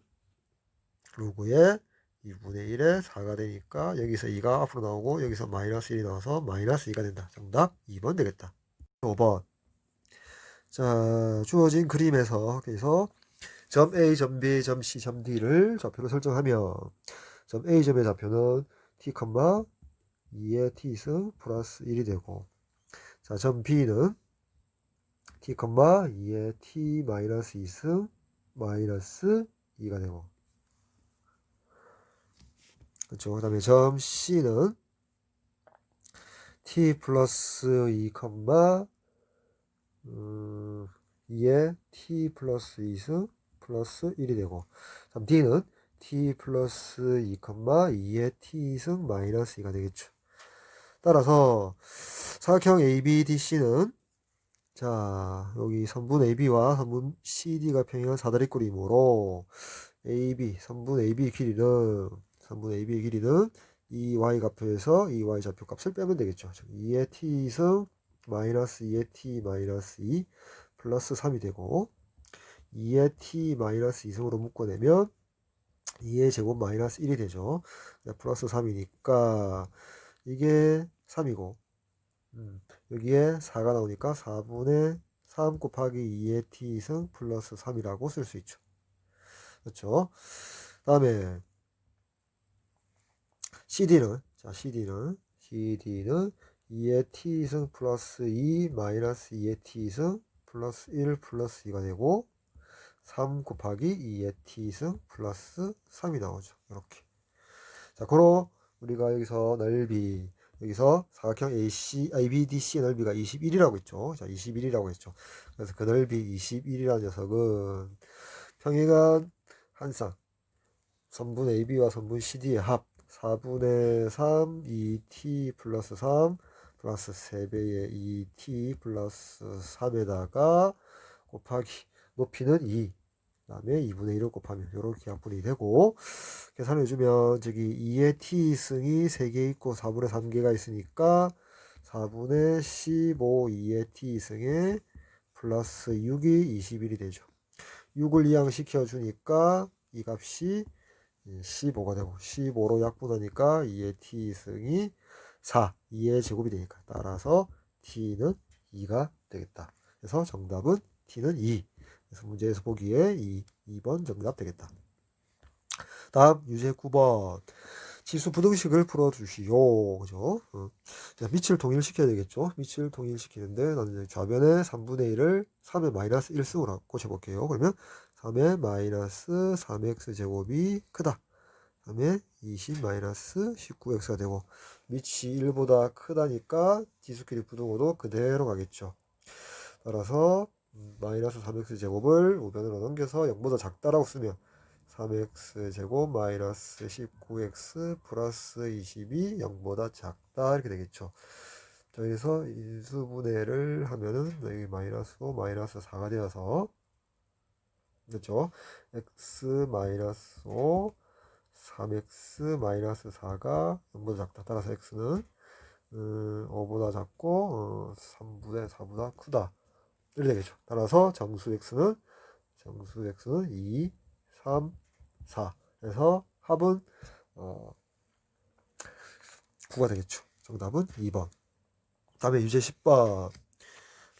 로그의 2분의 1에 4가 되니까 여기서 2가 앞으로 나오고 여기서 마이너스 1이 나와서 마이너스 2가 된다. 정답 2번 되겠다. 5번. 자, 주어진 그림에서 그래서 점 A, 점 B, 점 C, 점 D를 좌표로 설정하면 점 A점의 좌표는 t, 2의 t승 플러스 1이 되고, 자, 점 B는 t, 2의 t 마이너스 2승 마이너스 2가 되고, 그렇죠. 그 다음에 점 C는 t 플러스 2, 2의 t 플러스 2승 플러스 1이 되고, 점 D는 t 플러스 2, 2의 t승 마이너스 2가 되겠죠. 따라서 사각형 ABDC는, 자, 여기 선분 AB와 선분 CD가 평행한 사다리꼴이므로 선분 AB의 길이는 이 y값에서 이 y좌표 값을 빼면 되겠죠. 2의 t승 마이너스 2의 t 마이너스 2 플러스 3이 되고, 2의 t 마이너스 2승으로 묶어내면 2의 제곱 마이너스 1이 되죠. 플러스 3이니까 이게 3이고, 여기에 4가 나오니까 4분의 3 곱하기 2의 t승 플러스 3이라고 쓸 수 있죠. 그렇죠? 다음에 CD는 2의 t승 플러스 2 마이너스 2의 t승 플러스 1 플러스 2가 되고, 3 곱하기 2의 t승 플러스 3이 나오죠. 이렇게. 자, 그럼 우리가 여기서 사각형 ABDC의 넓이가 21이라고 했죠. 자, 21이라고 했죠. 그래서 그 넓이 21이라는 녀석은 평행한 한쌍 선분 AB와 선분 CD의 합 4분의 3 2t 플러스 3 플러스 3배의 2t 플러스 3에다가 곱하기 높이는 2, 그 다음에 2분의 1을 곱하면 이렇게 약분이 되고, 계산해주면 저기 2의 t승이 3개 있고 4분의 3개가 있으니까 4분의 15 2의 t승에 플러스 6이 21이 되죠. 6을 이항시켜 주니까 이 값이 15가 되고, 15로 약분하니까 2의 t승이 4, 2의 제곱이 되니까 따라서 t는 2가 되겠다. 그래서 정답은 t는 2. 그래서 문제에서 보기에 2번 정답 되겠다. 다음 유제 9번. 지수 부등식을 풀어주시오. 그죠? 자, 밑을 동일시켜야 되겠죠? 밑을 동일시키는데 나는 좌변에 3분의 1을 3의 마이너스 1승으로 고쳐볼게요. 그러면 3의 마이너스 3x 제곱이 크다. 3의 20 마이너스 19x가 되고, 밑이 1보다 크다니까 지수끼리 부등호도 그대로 가겠죠. 따라서 마이너스 3x 제곱을 우변으로 넘겨서 0보다 작다라고 쓰면 3x 제곱 마이너스 19x 플러스 20이 0보다 작다 이렇게 되겠죠. 자, 여기서 인수분해를 하면은 여기 마이너스 5 마이너스 4가 되어서, 그렇죠? x 마이너스 5 3x 마이너스 4가 0보다 작다. 따라서 x는 5보다 작고 3분의 4보다 크다. 이렇게 되겠죠. 따라서 정수 x는 2, 3, 4 해서 합은 9가 되겠죠. 정답은 2번. 다음에 유제 10번.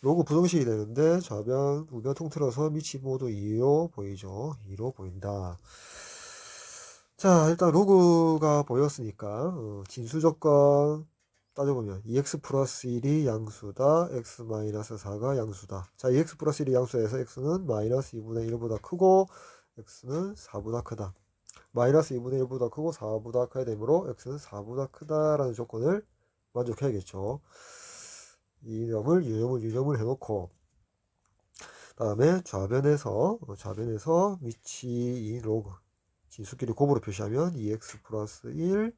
로그 부정식이 되는데 좌변, 우변 통틀어서 밑이 모두 2로 보이죠. 2로 보인다. 자, 일단 로그가 보였으니까 진수 조건 따져보면 2x 플러스 1이 양수다. x 마이너스 4가 양수다. 자, 2x 플러스 1이 양수에서 x는 마이너스 2분의 1보다 크고 x는 4보다 크다. 마이너스 2분의 1보다 크고 4보다 커야 되므로 x는 4보다 크다라는 조건을 만족해야겠죠. 유념을 해놓고 다음에 좌변에서 밑이 2 로그 진수끼리 곱으로 표시하면 2x 플러스 1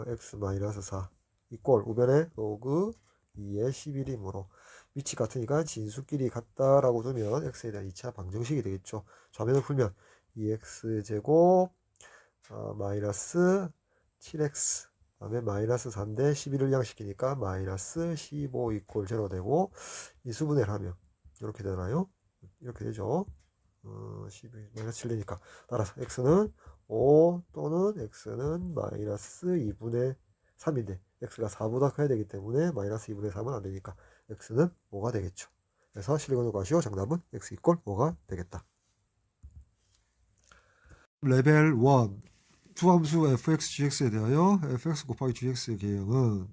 x 마이너스 4 이꼴 우변에 로그 2의 11이므로 밑이 같으니까 진수끼리 같다라고 두면 x에 대한 2차 방정식이 되겠죠. 좌변을 풀면 2x제곱 마이너스 7x 다음에 마이너스 4인데 11을 양시키니까 마이너스 15 이꼴 0 되고 이수분해를 하면 이렇게 되나요? 이렇게 되죠. 12 마이너스 7 되니까 따라서 x는 5 또는 x는 마이너스 2분의 3인데 x가 4보다 커야 되기 때문에 마이너스 2분의 3은 안 되니까 x는 5가 되겠죠. 그래서 실리콘을 구하시오. 정답은 x 이꼴 5가 되겠다. 레벨 1 두 함수 fx, gx에 대하여 fx 곱하기 gx의 계형은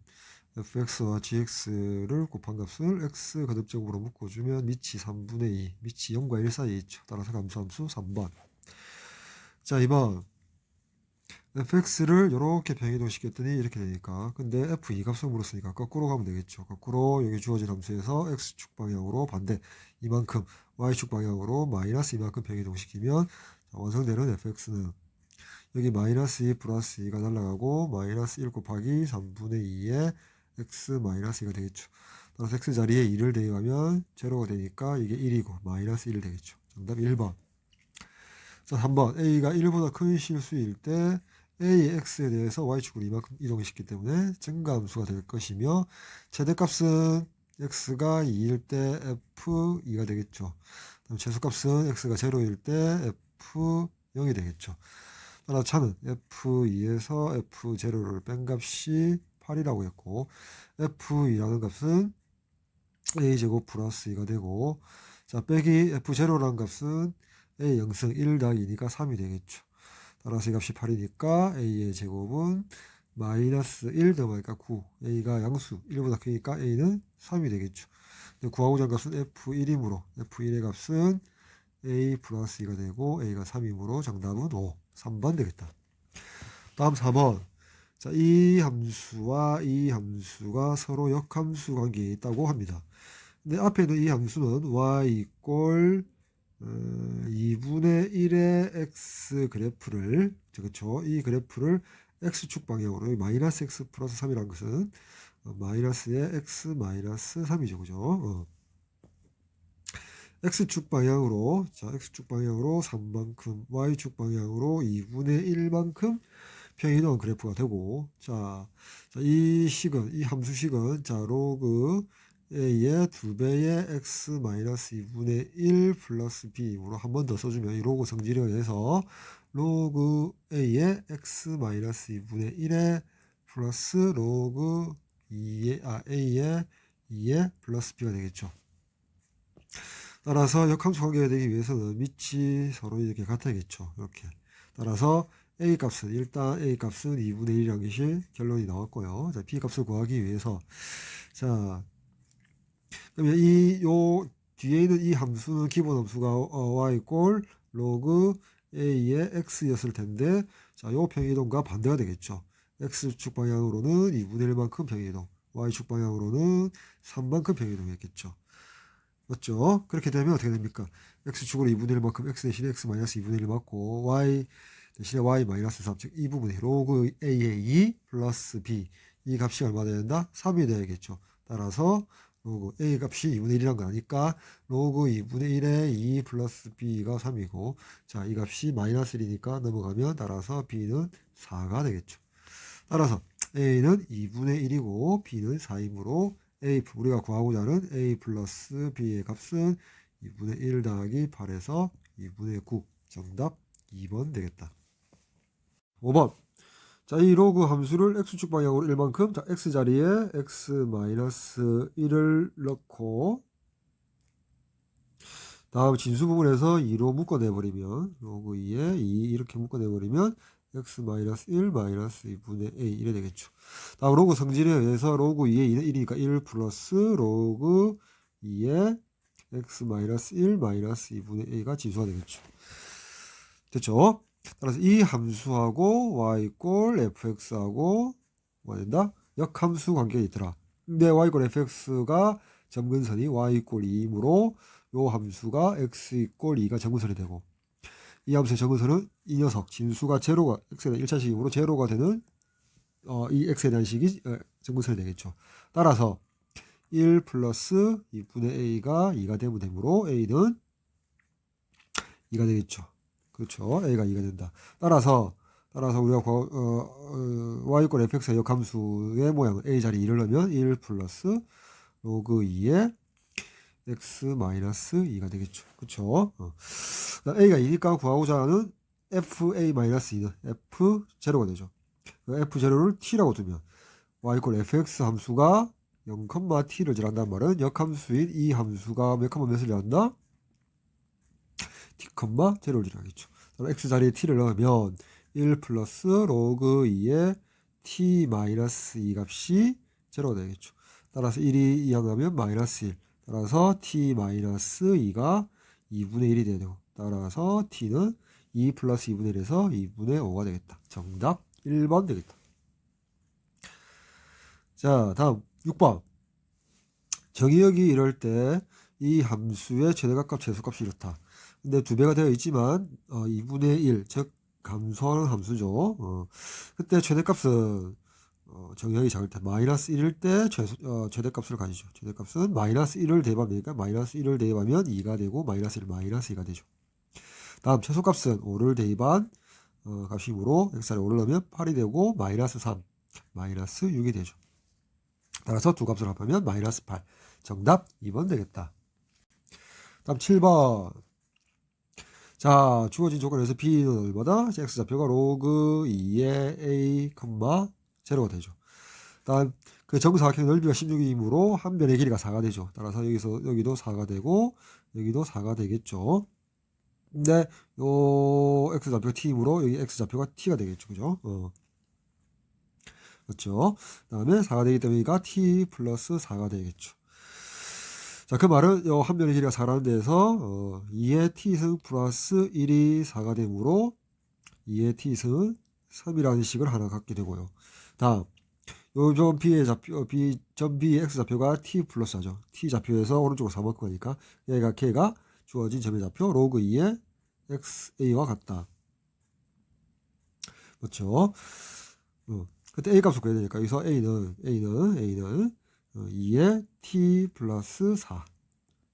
fx와 gx를 곱한 값을 x 거듭적으로 묶어주면 밑이 3분의 2, 밑이 0과 1 사이에 있죠. 따라서 감수함수 3번. 자, 2번 fx를 이렇게 변이동시켰더니 이렇게 되니까 근데 f2 값을 물었으니까 거꾸로 가면 되겠죠. 거꾸로 여기 주어진 함수에서 x축 방향으로 반대 이만큼, y축 방향으로 마이너스 이만큼 변이동시키면 완성되는 fx는 여기 마이너스 2 플러스 2가 날라가고 마이너스 1 곱하기 3분의 2의 x 마이너스 2가 되겠죠. 따라서 x 자리에 2를 대입하면 제로가 되니까 이게 1이고 마이너스 1 되겠죠. 정답 1번. 자, 3번 a가 1보다 큰 실수일 때 a의 x에 대해서 y축으로 이만큼 이동시키기 때문에 증가함수가 될 것이며 최대값은 x가 2일 때 f2가 되겠죠. 그다음 최소값은 x가 0일 때 f0이 되겠죠. 따라 차는 f2에서 f0를 뺀 값이 8이라고 했고 f2라는 값은 a제곱 플러스 2가 되고 자 빼기 f0라는 값은 a 0승 1 더하기 2니까 3이 되겠죠. 따라서 이 값이 8이니까 a의 제곱은 마이너스 1 더하니까 9 a가 양수 1보다 크니까 a는 3이 되겠죠. 구하고자 한 값은 f1이므로 f1의 값은 a 플러스 2가 되고 a가 3이므로 정답은 5 3번 되겠다. 다음 4번 자, 이 함수와 이 함수가 서로 역함수 관계에 있다고 합니다. 근데 앞에 있는 이 함수는 y 이꼴 2분의 1의 x 그래프를 그렇죠. 이 그래프를 x축 방향으로 마이너스 x 플러스 3이라는 것은 마이너스의 x 마이너스 3이죠. 그죠? x축 방향으로 자 x축 방향으로 3만큼 y축 방향으로 2분의 1만큼 평이동 그래프가 되고 이 식은 이 함수식은 자 로그 a의 2배의 x 마이너스 2분의 1 플러스 b으로 한 번 더 써주면 이 로그 성질에 의해서 로그 a의 x 마이너스 2분의 1의 플러스 로그 a의 2의 플러스 b가 되겠죠. 따라서 역함수 관계가 되기 위해서는 밑이 서로 이렇게 같아야겠죠. 이렇게. 따라서 a 값은 일단 a 값은 2분의 1이라는 것이 결론이 나왔고요. 자, b 값을 구하기 위해서 자 그러면 요 뒤에 있는 이 함수는 기본 함수가 y 꼴 로그 a의 x였을 텐데 자, 요 평이동과 반대가 되겠죠. x축 방향으로는 2분의 1만큼 평이동, y축 방향으로는 3만큼 평이동이었겠죠. 맞죠? 그렇게 되면 어떻게 됩니까? x축으로 2분의 1만큼 x 대신에 x 마이너스 2분의 1 맞고 y 대신에 y 마이너스 3, 즉 이 부분이 로그 a의 2 플러스 b 이 값이 얼마 된다? 3이 되야겠죠. 따라서 로그 a 값이 2분의 1이란 거 아니까 로그 2분의 1의 2 플러스 b가 3이고 자, 이 값이 마이너스 1이니까 넘어가면 따라서 b는 4가 되겠죠. 따라서 a는 2분의 1이고 b는 4이므로 우리가 구하고자 하는 a 플러스 b의 값은 2분의 1 더하기 8에서 2분의 9. 정답 2번 되겠다. 5번. 자, 이 로그 함수를 x축 방향으로 1만큼, 자, x자리에 x-1을 넣고 다음 진수 부분에서 2로 묶어내버리면 로그 2에 2 이렇게 묶어내버리면 x-1 마이너스 2분의 a 이래 되겠죠. 다음 로그 성질에 의해서 로그 2에 2는 1이니까 1 플러스 로그 2에 x-1 마이너스 2분의 a가 진수가 되겠죠. 됐죠? 따라서 이 함수하고 y 꼴 fx하고 뭐가 된다? 역함수 관계가 있더라. 근데 y 꼴 fx가 점근선이 y 꼴 2이므로 요 함수가 x 이꼴 2가 점근선이 되고, 이 함수의 점근선은 이 녀석 진수가 제로가 x에 대한 1차식이므로 제로가 되는 이 x에 대한 식이 점근선이 되겠죠. 따라서 1 플러스 2분의 a가 2가 되므로 a는 2가 되겠죠. 그렇죠. a가 2가 된다. 따라서 우리가 y꼴 fx의 역함수의 모양은 a 자리 2를 넣으면 1 플러스 로그 2에 x 마이너스 2가 되겠죠. 그렇죠. a가 2니까 구하고자 하는 fa-2는 f0가 되죠. f0를 t라고 두면 y꼴 fx 함수가 0,t를 지란단 말은 역함수인 이 함수가 몇 몇을 지란다? t,0를 지나겠죠. x 자리에 t를 넣으면 1 플러스 로그 2에 t 마이너스 2 값이 제로가 되겠죠. 따라서 1이 이항하면 마이너스 1. 따라서 t 마이너스 2가 2분의 1이 되고, 따라서 t는 2 플러스 2분의 1에서 2분의 5가 되겠다. 정답 1번 되겠다. 자, 다음 6번. 정의역이 이럴 때 이 함수의 최대값 최소값이 이렇다. 근데 2배가 되어 있지만 2분의 1, 즉 감소하는 함수죠. 그때 최대값은 정의역이 작을 때 마이너스 1일 때 최대값을 가지죠. 최대값은 마이너스 1을 대입하니까 마이너스 1을 대입하면 2가 되고 마이너스 1 마이너스 2가 되죠. 다음 최소값은 5를 대입한 값이므로 x를 5를 넣으면 8이 되고 마이너스 3, 마이너스 6이 되죠. 따라서 두 값을 합하면 마이너스 8. 정답 2번 되겠다. 다음 7번. 자, 주어진 조건에서 b는 얼마다? x좌표가 로그 2의 a, 0가 되죠. 다음 그 정사각형 넓이가 16이므로 한 변의 길이가 4가 되죠. 따라서 여기도 4가 되고 여기도 4가 되겠죠. 근데 요 x좌표가 t이므로 여기 x좌표가 t가 되겠죠. 그죠? 그렇죠. 다음에 4가 되기 때문에 여기가 t 플러스 4가 되겠죠. 자, 그 말은 요 한 변의 길이가 4라는 데에서 2의 t승 플러스 1이 4가 되므로 2의 t승은 3이라는 식을 하나 갖게 되고요. 다음 요점 b의 좌표, 점 b의 x좌표가 t 플러스 4죠. t좌표에서 오른쪽으로 4만큼 가니까 걔가 주어진 점의 좌표 로그 2의 xa와 같다. 그렇죠. 그때 a 값을 구해야 되니까 여기서 a는 2의 t 플러스 4,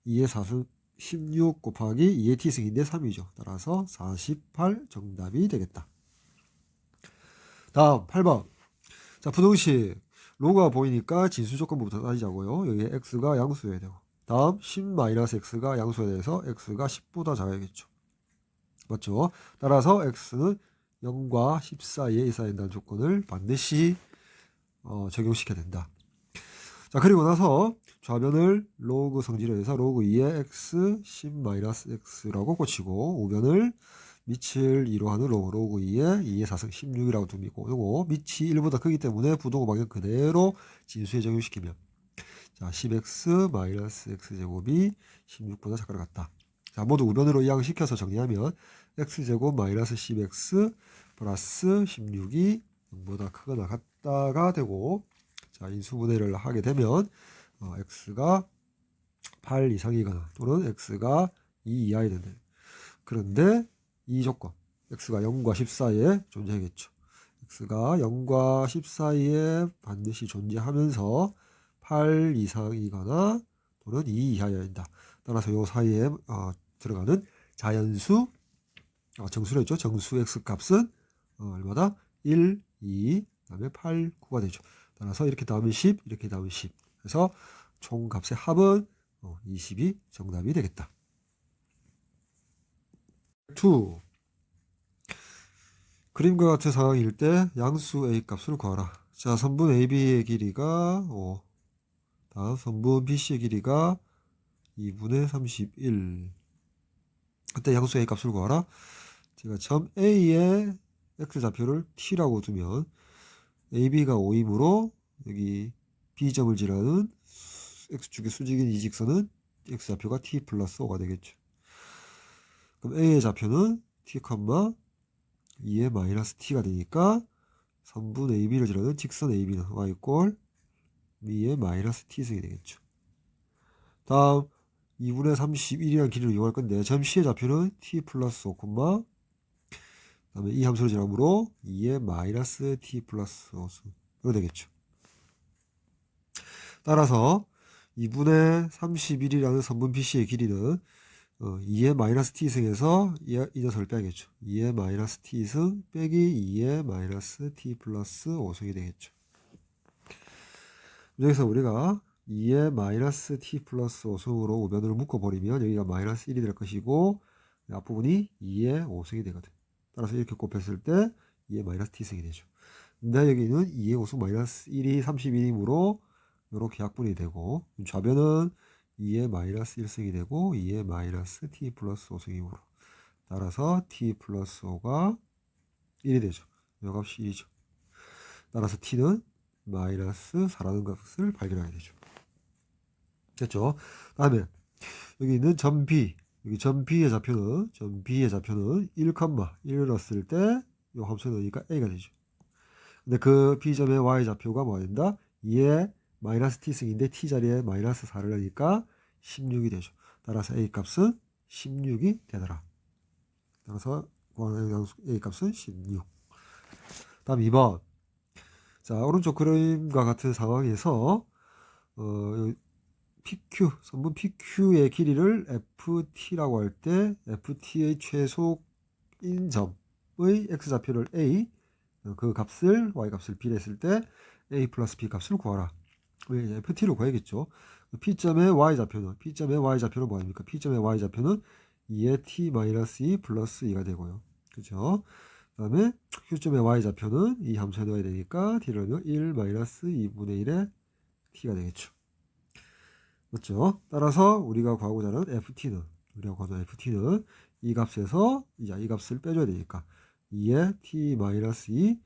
2의 4승 16 곱하기 2의 t승인데 3이죠. 따라서 48 정답이 되겠다. 다음 8번. 자, 부등식 로그가 보이니까 진수 조건부터 따지자고요. 여기 x가 양수여야 되고, 다음 10-x가 양수여야 돼서 x가 10보다 작아야겠죠. 맞죠? 따라서 x는 0과 10 사이에 있어야 된다는 조건을 반드시 적용시켜야 된다. 자, 그리고 나서 좌변을 로그 성질에 의해서 로그 2의 x 10-x라고 고치고 우변을 밑을 2로 하는 로그 2의 4승 16이라고 두고 요거 밑이 1보다 크기 때문에 부동호 방향 그대로 진수에 적용시키면 자 10x x제곱이 16보다 작거나 같다. 자, 모두 우변으로 이항시켜서 정리하면 x제곱 마이너스 10x 플러스 16이 0보다 크거나 같다가 되고, 자, 인수분해를 하게 되면 x가 8 이상이거나 또는 x가 2 이하이 된다. 그런데 이 조건 x가 0과 10 사이에 존재하겠죠. x가 0과 10 사이에 반드시 존재하면서 8 이상이거나 또는 2 이하여야 된다. 따라서 이 사이에 들어가는 자연수 정수로 했죠. 정수 x 값은 얼마다? 1, 2, 다음에 8, 9가 되죠. 따라서 이렇게 나오면 10, 이렇게 나오면 10. 그래서 총 값의 합은 20이 정답이 되겠다. 2. 그림과 같은 상황일 때 양수 A 값을 구하라. 자, 선분 AB의 길이가 5. 다음 선분 BC의 길이가 2분의 31. 그때 양수 A 값을 구하라. 제가 점 A의 X좌표를 T라고 두면 AB가 5이므로 여기 B점을 지나는 X축의 수직인 이 직선은 X좌표가 T 플러스 5가 되겠죠. 그럼 A의 좌표는 T, 2의 마이너스 T가 되니까 선분 AB를 지나는 직선 AB는 Y 꼴 2의 마이너스 T승이 되겠죠. 다음 2분의 31이라는 길이를 이용할 건데 점 C의 좌표는 T 플러스 5, 다음에 이 함수를 지나므로 2의 마이너스 T 플러스 5로 되겠죠. 따라서 2분의 31이라는 선분 BC의 길이는 2의 마이너스 t승에서 이 녀석을 빼야겠죠. 2의 마이너스 t승 빼기 2의 마이너스 t 플러스 5승이 되겠죠. 여기서 우리가 2의 마이너스 t 플러스 5승으로 우변으로 묶어버리면 여기가 마이너스 1이 될 것이고 앞부분이 2의 5승이 되거든. 따라서 이렇게 곱했을 때 2의 마이너스 t승이 되죠. 근데 여기는 2의 5승 마이너스 1이 31이므로 이렇게 약분이 되고 좌변은 2의 마이너스 1승이 되고 2의 마이너스 t 플러스 5승이므로 따라서 t 플러스 5가 1이 되죠. 이 값이 1이죠. 따라서 t는 마이너스 4라는 값을 발견하게 되죠. 됐죠? 다음에 여기 있는 점 B, 여기 점 B의 좌표는 1, 1을 넣었을 때 이 함수에 넣으니까 A가 되죠. 근데 그 B점의 Y 좌표가 뭐가 된다? 2의 마이너스 T승인데 T 자리에 마이너스 4를 넣으니까 16이 되죠. 따라서 A 값은 16이 되더라. 따라서 구하는 양수 A 값은 16. 다음 2번. 자, 오른쪽 그림과 같은 상황에서 PQ, 선분 PQ의 길이를 FT라고 할 때 FT의 최소인 점의 X좌표를 A, 그 값을 Y값을 B로 했을 때 A 플러스 B 값을 구하라. FT로 구해야겠죠. P점의 Y좌표는 뭐입니까? P점의 Y좌표는 2의 T-2 플러스 2가 되고요. 그죠? 그 다음에 Q점의 Y좌표는 이 함수에 넣어야 되니까 T를 넣으면 1 마이너스 2분의 1의 T가 되겠죠. 맞죠? 따라서 우리가 구하고자 하는 FT는 이 값에서 이 값을 빼줘야 되니까 2의 T-2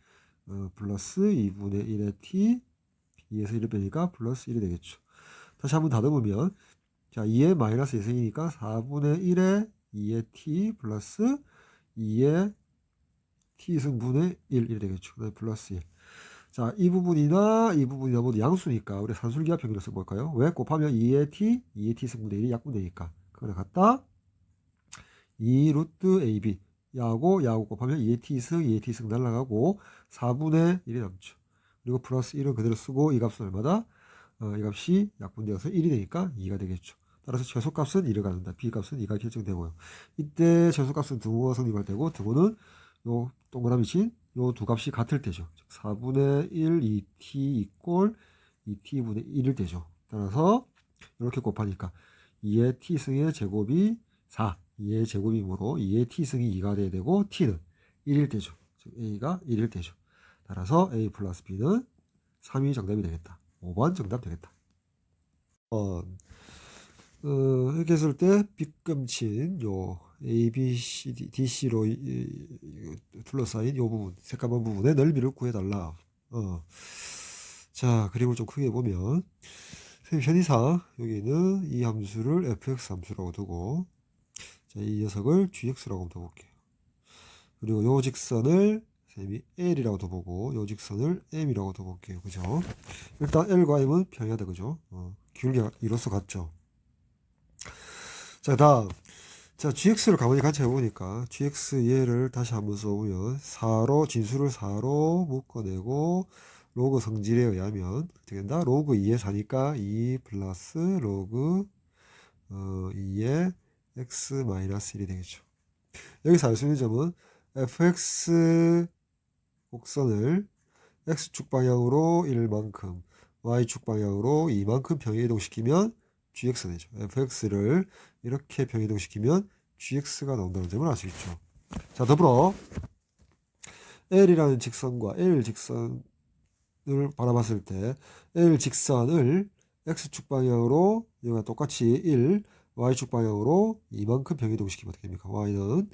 플러스 2분의 1의 T 2에서 1을 빼니까 플러스 1이 되겠죠. 다시 한번 다듬으면 자 2의 마이너스 2승이니까 4분의 1의 2의 t 플러스 2의 t승분의 1이 되겠죠. 플러스 1. 자, 이 부분이나 모두 양수니까 우리 산술기하 평균을 써볼까요? 왜? 곱하면 2의 t 승분의 1이 약분되니까. 그거를 갖다 2 루트 ab 야하고 곱하면 2의 t승 날라가고 4분의 1이 남죠. 그리고 플러스 1은 그대로 쓰고 이 값은 얼마다? 이 값이 약분되어서 1이 되니까 2가 되겠죠. 따라서 최소값은 1을 갖는다. B값은 2가 결정되고요. 이때 최소값은 등호가 성립할 때고 등호는 요 동그라미 친 요 두 값이 같을 때죠. 4분의 1 2t 이꼴 2t분의 1일 때죠. 따라서 이렇게 곱하니까 2의 t승의 제곱이 4, 2의 제곱이므로 2의 t승이 2가 돼야 되고 t는 1일 때죠. 즉 a가 1일 때죠. 따라서 a 플러스 b는 3이 정답이 되겠다. 5번 정답 되겠다. 이렇게 했을 때 빗금친 요 A, B, C, D, DC로 둘러싸인 요 부분, 새까만 부분의 넓이를 구해달라. 자, 그림을 좀 크게 보면 현이상 여기는 이 함수를 fx 함수라고 두고 자, 이 녀석을 gx라고 한번 볼게요. 그리고 요 직선을 쌤이 L이라고 둬보고 요 직선을 M이라고 둬볼게요. 그죠? 일단 L과 M은 평행하다. 그죠? 기울기가 이로써 같죠? 자, 다음. 자, gx를 가만히 같이 해보니까 gx 얘를 다시 한번 써보면 4로 진수를 4로 묶어내고 로그 성질에 의하면 어떻게 된다? 로그 2에 4니까 2 플러스 로그 2의 x 마이너스 1이 되겠죠. 여기서 알 수 있는 점은 fx 곡선을 x축 방향으로 1만큼, y축 방향으로 2만큼 평행이동시키면 gx가 되죠. fx를 이렇게 평행이동시키면 gx가 나온다는 점을 알 수 있죠. 자, 더불어 L이라는 직선과 L 직선을 바라봤을 때 L 직선을 x축 방향으로 여기가 똑같이 1, y축 방향으로 2만큼 평행이동시키면 어떻게 됩니까? y는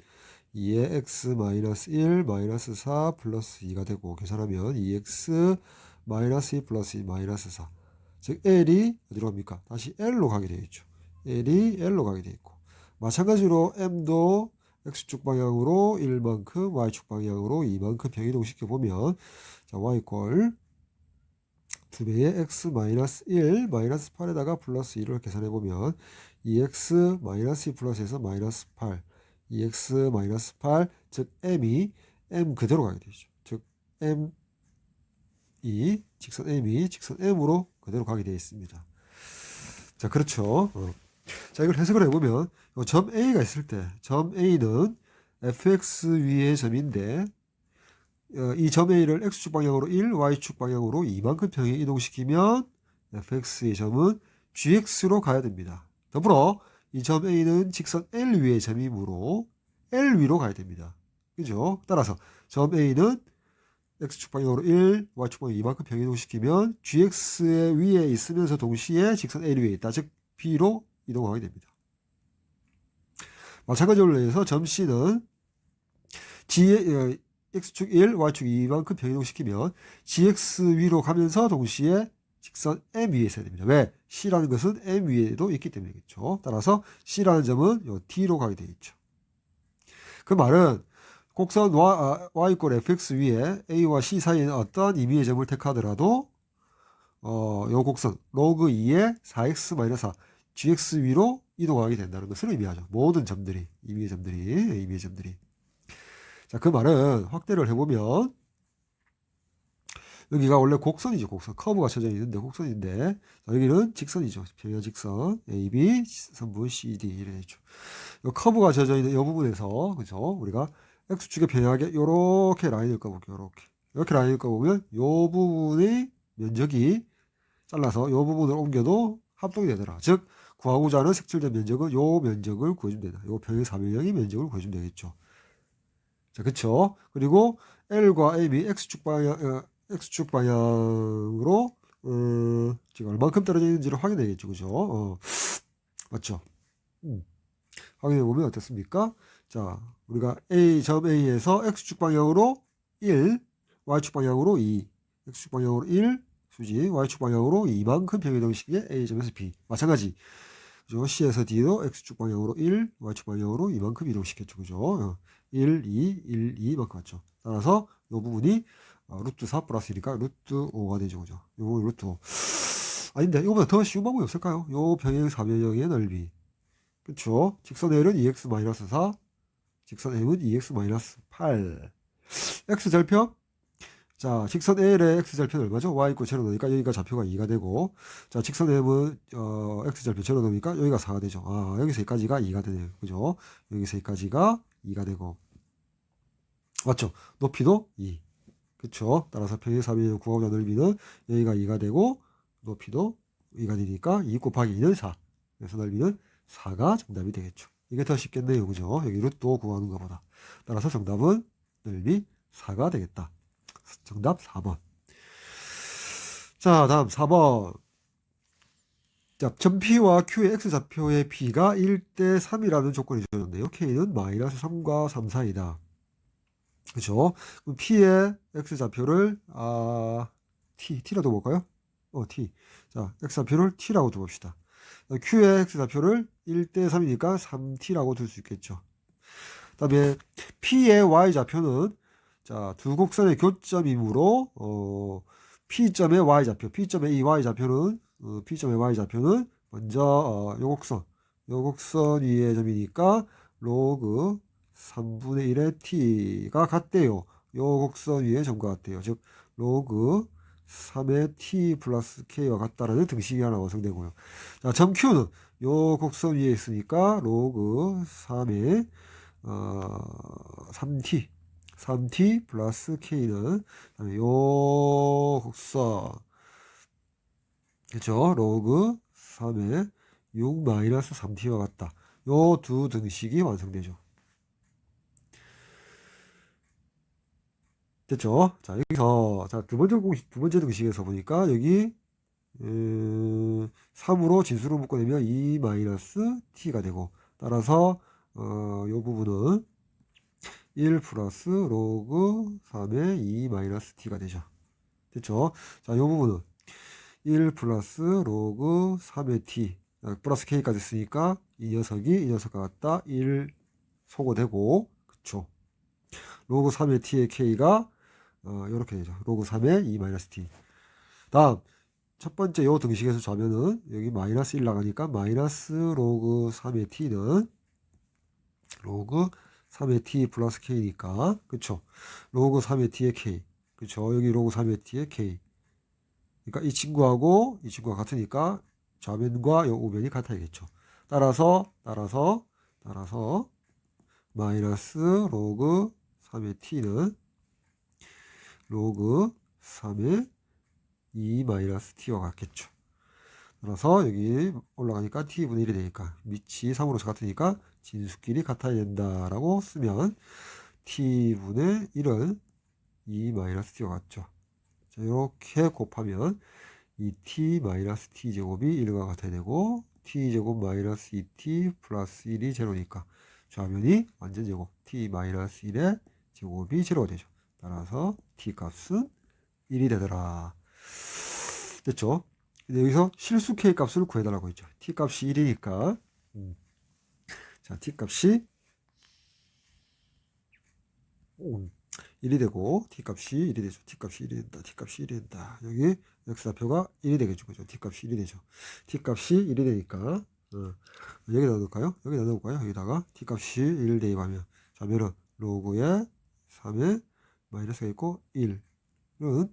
2의 x 마이너스 1 마이너스 4 플러스 2가 되고 계산하면 2x 마이너스 2 플러스 2 마이너스 4. 즉 L이 어디로 갑니까? 다시 L로 가게 되어 있죠. L이 L로 가게 되어 있고 마찬가지로 M도 x축 방향으로 1만큼 y축 방향으로 2만큼 평이동시켜 보면 자 y 이퀄 2배의 x 마이너스 1 마이너스 8에다가 플러스 2를 계산해 보면 2x 마이너스 2 플러스에서 마이너스 8 2x 마이너스 8 즉 m이 m 그대로 가게 되죠. 즉 m이 직선 m이 직선 m으로 그대로 가게 되어 있습니다. 자 그렇죠. 자 이걸 해석을 해보면 점 A가 있을 때 점 A는 fx 위의 점인데 이 점 A를 x축 방향으로 1, y축 방향으로 2만큼 평행 이동시키면 fx의 점은 gx로 가야 됩니다. 더불어 이 점 A는 직선 L 위의 점이므로 L 위로 가야 됩니다. 그죠? 따라서 점 A는 x축 방향으로 1, y축 방향 2만큼 평행 이동시키면 gx의 위에 있으면서 동시에 직선 L 위에 있다. 즉 B로 이동하게 됩니다. 마찬가지로 해서 점 C는 x축 1, y축 2만큼 평이동시키면 gx 위로 가면서 동시에 직선 m 위에 있어야 됩니다. 왜? C라는 것은 m 위에도 있기 때문이겠죠. 따라서 C라는 점은 요 D로 가게 되어 있죠. 그 말은 곡선 y 꼴 fx 위에 A와 C 사이에는 어떠한 임의의 점을 택하더라도 요 곡선 로그 2의 4x-4 gx 위로 이동하게 된다는 것을 의미하죠. 모든 점들이 임의의 점들이 자, 그 말은 확대를 해보면 여기가 원래 곡선이죠. 곡선 커브가 쳐져 있는데 곡선인데 자, 여기는 직선이죠. 평행 직선 AB 선분 CD 이래 되죠. 이 커브가 쳐져 있는 이 부분에서 그죠? 우리가 x축에 평행하게 이렇게 라인을 꺼볼게요. 이렇게 라인을 꺼보면 이 부분의 면적이 잘라서 이 부분을 옮겨도 합동이 되더라. 즉 구하고자 하는 색칠된 면적은 이 면적을 구해주면 된다. 이 평행 사면형의 면적을 구해주면 되겠죠. 자, 그쵸? 그리고 L과 M이 X축 방향으로, 지금 얼만큼 떨어져 있는지를 확인해야겠죠. 그죠? 맞죠? 확인해보면 어떻습니까? 자, 우리가 점 A에서 X축 방향으로 1, Y축 방향으로 2, X축 방향으로 1, 수지, Y축 방향으로 2만큼 평행이동식의 A점에서 B. 마찬가지. 그죠? C에서 D도 X축 방향으로 1, Y축 방향으로 이만큼 이동시켰죠. 그죠? 1, 2, 1, 2만큼 왔죠. 따라서 이 부분이 루트 4 플러스니까 루트 5가 되죠. 그죠? 요 루트 5. 아닌데, 이거보다 더 쉬운 방법이 없을까요? 요 평행 사면형의 넓이. 그쵸? 직선 L은 2x-4, 직선 M은 2x-8. X절편? 자, 직선 L의 X절편 얼마죠? Y 있고 제로 넣으니까 여기가 좌표가 2가 되고, 자, 직선 M은, X절편 제로 넣으니까 여기가 4가 되죠. 아, 여기서 여기까지가 2가 되네요. 그죠? 여기서 여기까지가 2가 되고. 맞죠? 높이도 2. 그쵸? 따라서 평행사면형 구하고자 넓이는 여기가 2가 되고, 높이도 2가 되니까 2 곱하기 2는 4. 그래서 넓이는 4가 정답이 되겠죠. 이게 더 쉽겠네요. 그죠? 여기 루트 5 구하는 것보다. 따라서 정답은 넓이 4가 되겠다. 정답 4번. 자, 다음 4번. 자, 점 P와 Q의 X좌표의 B가 1대 3이라는 조건이 주어졌네요. K는 마이너스 3과 3 사이다. 그죠? 그럼 P의 X좌표를, T라도 볼까요? T. 자, X좌표를 T라고 두봅시다. Q의 X좌표를 1대 3이니까 3T라고 둘 수 있겠죠. 그 다음에 P의 Y좌표는 자, 두 곡선의 교점이므로 P점의 Y좌표, P점의 이 Y좌표는 P점의 Y좌표는 먼저 요 곡선 위의 점이니까 로그 3분의 1의 T가 같대요. 요 곡선 위의 점과 같대요. 즉 로그 3의 T 플러스 K와 같다라는 등식이 하나 완성되고요. 자, 점 Q는 요 곡선 위에 있으니까 로그 3의 3T 3t 플러스 k는 요 곡선 그쵸? 로그 3의 6 마이너스 3t와 같다. 요 두 등식이 완성되죠. 됐죠? 자, 여기서, 자, 두 번째 등식에서 보니까, 여기, 3으로 진수를 묶어내면 2 마이너스 t가 되고, 따라서, 요 부분은 1 플러스 로그 3의 2 마이너스 t가 되죠. 됐죠? 자, 요 부분은 1 플러스 로그 3의 t, 플러스 k까지 쓰니까, 이 녀석과 같다, 1 소거되고, 그쵸? 로그 3의 t의 k가 이렇게 되죠. 로그 3의 2-t. 다음 첫 번째 요 등식에서 자면은 여기 마이너스 1 나가니까 마이너스 로그 3의 t는 로그 3의 t 플러스 k니까 그쵸. 로그 3의 t의 k 그쵸. 여기 로그 3의 t의 k. 그러니까 이 친구하고 이 친구가 같으니까 좌변과 요 우변이 같아야겠죠. 따라서 마이너스 로그 3의 t는 로그 3의 2-t와 같겠죠. 그래서 여기 올라가니까 t분의 1이 되니까 밑이 3으로서 같으니까 진수끼리 같아야 된다라고 쓰면 t분의 1은 2-t와 같죠. 자, 이렇게 곱하면 이 t-t 제곱이 1과 같아야 되고 t제곱 마이너스 2t 플러스 1이 제로니까 좌변이 완전 제곱 t-1의 제곱이 제로가 되죠. 따라서 t 값은 1이 되더라. 됐죠? 근데 여기서 실수 k 값을 구해달라고 했죠. t 값이 1이니까 자, t 값이 1이 되고 t 값이 1이 되죠. t 값이 1이 된다. t 값이 1이 된다. 여기 x좌표가 1이 되겠죠. 그죠? t 값이 1이 되죠. t 값이 1이 되니까 여기다 넣을까요? 여기다 넣을까요? 여기다가 t 값이 1 대입하면 좌변은 로그의 3의 마이너스가 있고 1은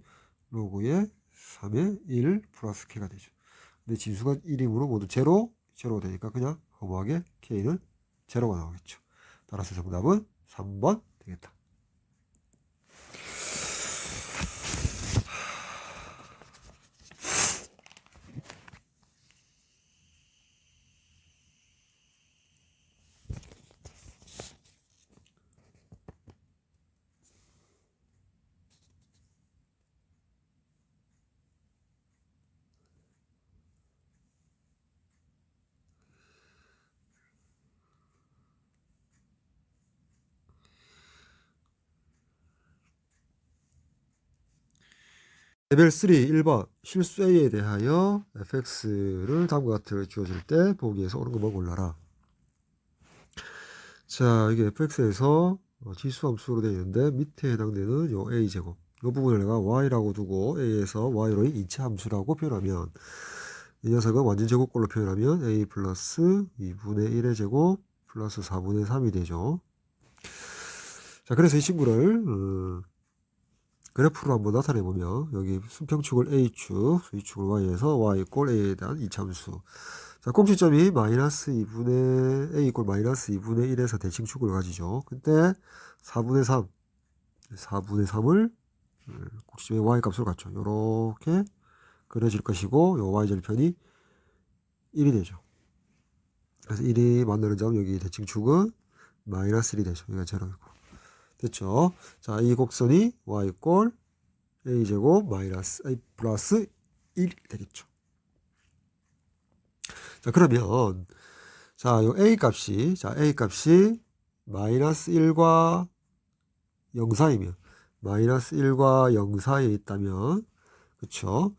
로그의 3의 1 플러스 k가 되죠. 근데 진수가 1이므로 모두 제로가 되니까 그냥 허무하게 k는 제로가 나오겠죠. 따라서 정답은 3번 되겠다. 레벨 3 1번 실수 A에 대하여 fx를 다음과 같이 주어질 때 보기에서 옳은 것만 골라라. 자, 이게 fx에서 지수함수로 되어 있는데 밑에 해당되는 요 a제곱 이 부분을 내가 y라고 두고 a에서 y로의 이차함수라고 표현하면 이 녀석은 완전 제곱꼴로 표현하면 a 플러스 2분의 1의 제곱 플러스 4분의 3이 되죠. 자, 그래서 이 친구를 그래프로 한번 나타내 보면 여기 순평축을 a축, 수위축을 y에서 y 꼴 a에 대한 이차함수. 자, 꼭지점이 마이너스 2분의 a 이꼴 마이너스 2분의 1에서 대칭축을 가지죠. 근데 4분의 3을 꼭지점의 y 값으로 갖죠. 요렇게 그려질 것이고 요 y절편이 1이 되죠. 그래서 1이 만드는 점 여기 대칭축은 마이너스 1이 되죠. 여기가 제로이고. 됐죠? 자, 이 곡선이 y 꼴 a제곱 마이너스 a 플러스 1 되겠죠. 자, 그러면 자, 요 a 값이 마이너스 1과 0 사이면 마이너스 1과 0 사이에 있다면 그쵸?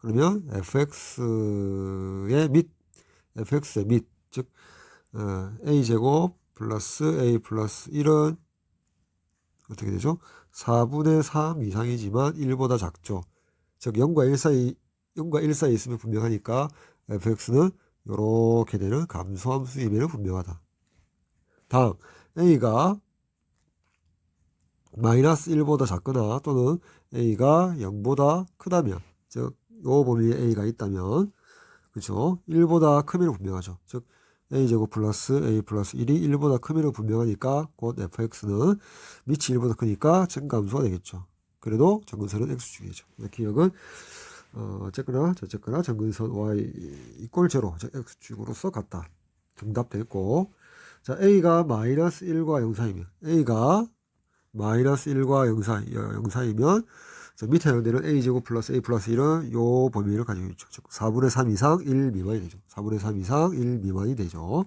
그러면 fx의 밑, 즉 a제곱 플러스 a 플러스 1은 어떻게 되죠? 4분의 3 이상이지만 1보다 작죠. 즉 0과 1 사이에 있으면 분명하니까 fx는 이렇게 되는 감소함수임에는 분명하다. 다음 a가 마이너스 1보다 작거나 또는 a가 0보다 크다면 즉 요 범위에 a가 있다면 그죠? 1보다 크면 분명하죠. 즉 a제곱 플러스 a 플러스 1이 1보다 크면 분명하니까 곧 fx는 밑이 1보다 크니까 증가함수가 되겠죠. 그래도 정근선은 x축이죠. 기억은 어쨌거나 저쨌거나 정근선 y 이꼴 제로, 즉 x축으로서 같다. 정답 됐고, 자 a가 마이너스 1과 0 사이면 a가 마이너스 1과 0 사이, 0 사이면 밑에 해당되는 a제곱 플러스 a 플러스 1은 요 범위를 가지고 있죠. 즉 4분의 3 이상 1 미만이 되죠. 4분의 3 이상 1 미만이 되죠.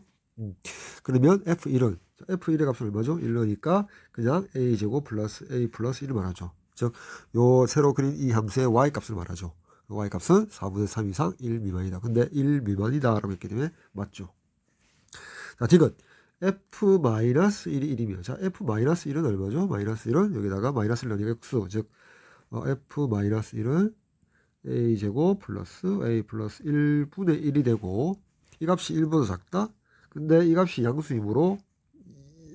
그러면 f1은 f1의 값은 얼마죠? 1이니까 그냥 a제곱 플러스 a 플러스 1을 말하죠. 즉 요 새로 그린 이 함수의 y 값을 말하죠. y값은 4분의 3 이상 1 미만이다. 근데 1 미만이다 라고 했기 때문에 맞죠. 자, 디귿 f-1이 1이면 자 f-1은 얼마죠? 마이너스 1은 여기다가 마이너스를 넣으니까 x, 즉 f-1은 a제곱 플러스 a 플러스 1분의 1이 되고 이 값이 1보다 작다? 근데 이 값이 양수이므로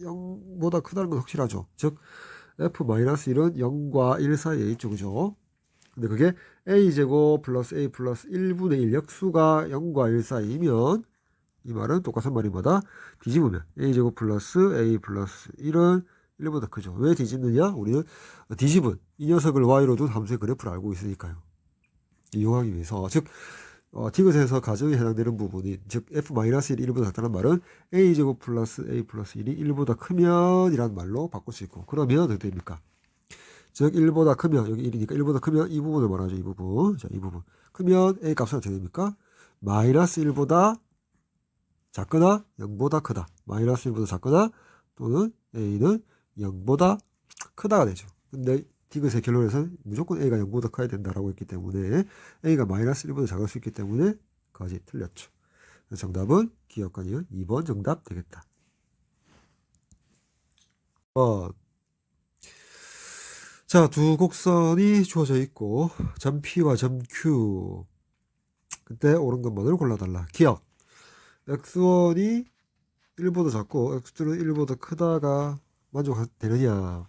0보다 크다는 건 확실하죠. 즉 f-1은 0과 1 사이에 있죠. 그죠? 근데 그게 a제곱 플러스 a 플러스 1분의 1 역수가 0과 1 사이이면 이 말은 똑같은 말이마다 뒤집으면 a제곱 플러스 a 플러스 1은 1보다 크죠. 왜 뒤집느냐? 우리는 뒤집은 이 녀석을 y로 둔 함수의 그래프를 알고 있으니까요. 이용하기 위해서. 즉 디귿에서 가정에 해당되는 부분이 즉 f-1이 1보다 작다는 말은 a제곱 플러스 a 플러스 1이 1보다 크면 이란 말로 바꿀 수 있고, 그러면 어떻게 됩니까? 즉 1보다 크면 여기 1이니까 1보다 크면 이 부분을 말하죠. 이 부분. 자, 이 부분. 크면 a 값은 어떻게 됩니까? 마이너스 1보다 작거나 0보다 크다. 마이너스 1보다 작거나 또는 a는 0보다 크다가 되죠. 근데 디귿의 결론에서는 무조건 a가 0보다 커야 된다라고 했기 때문에 a가 마이너스 1보다 작을 수 있기 때문에 그것이 틀렸죠. 정답은 기억관이요 2번 정답 되겠다. 자, 두 곡선이 주어져 있고 점 P와 점 Q, 그때 옳은 것만을 골라달라. 기억 x1이 1보다 작고 x2는 1보다 크다가 만족되느냐.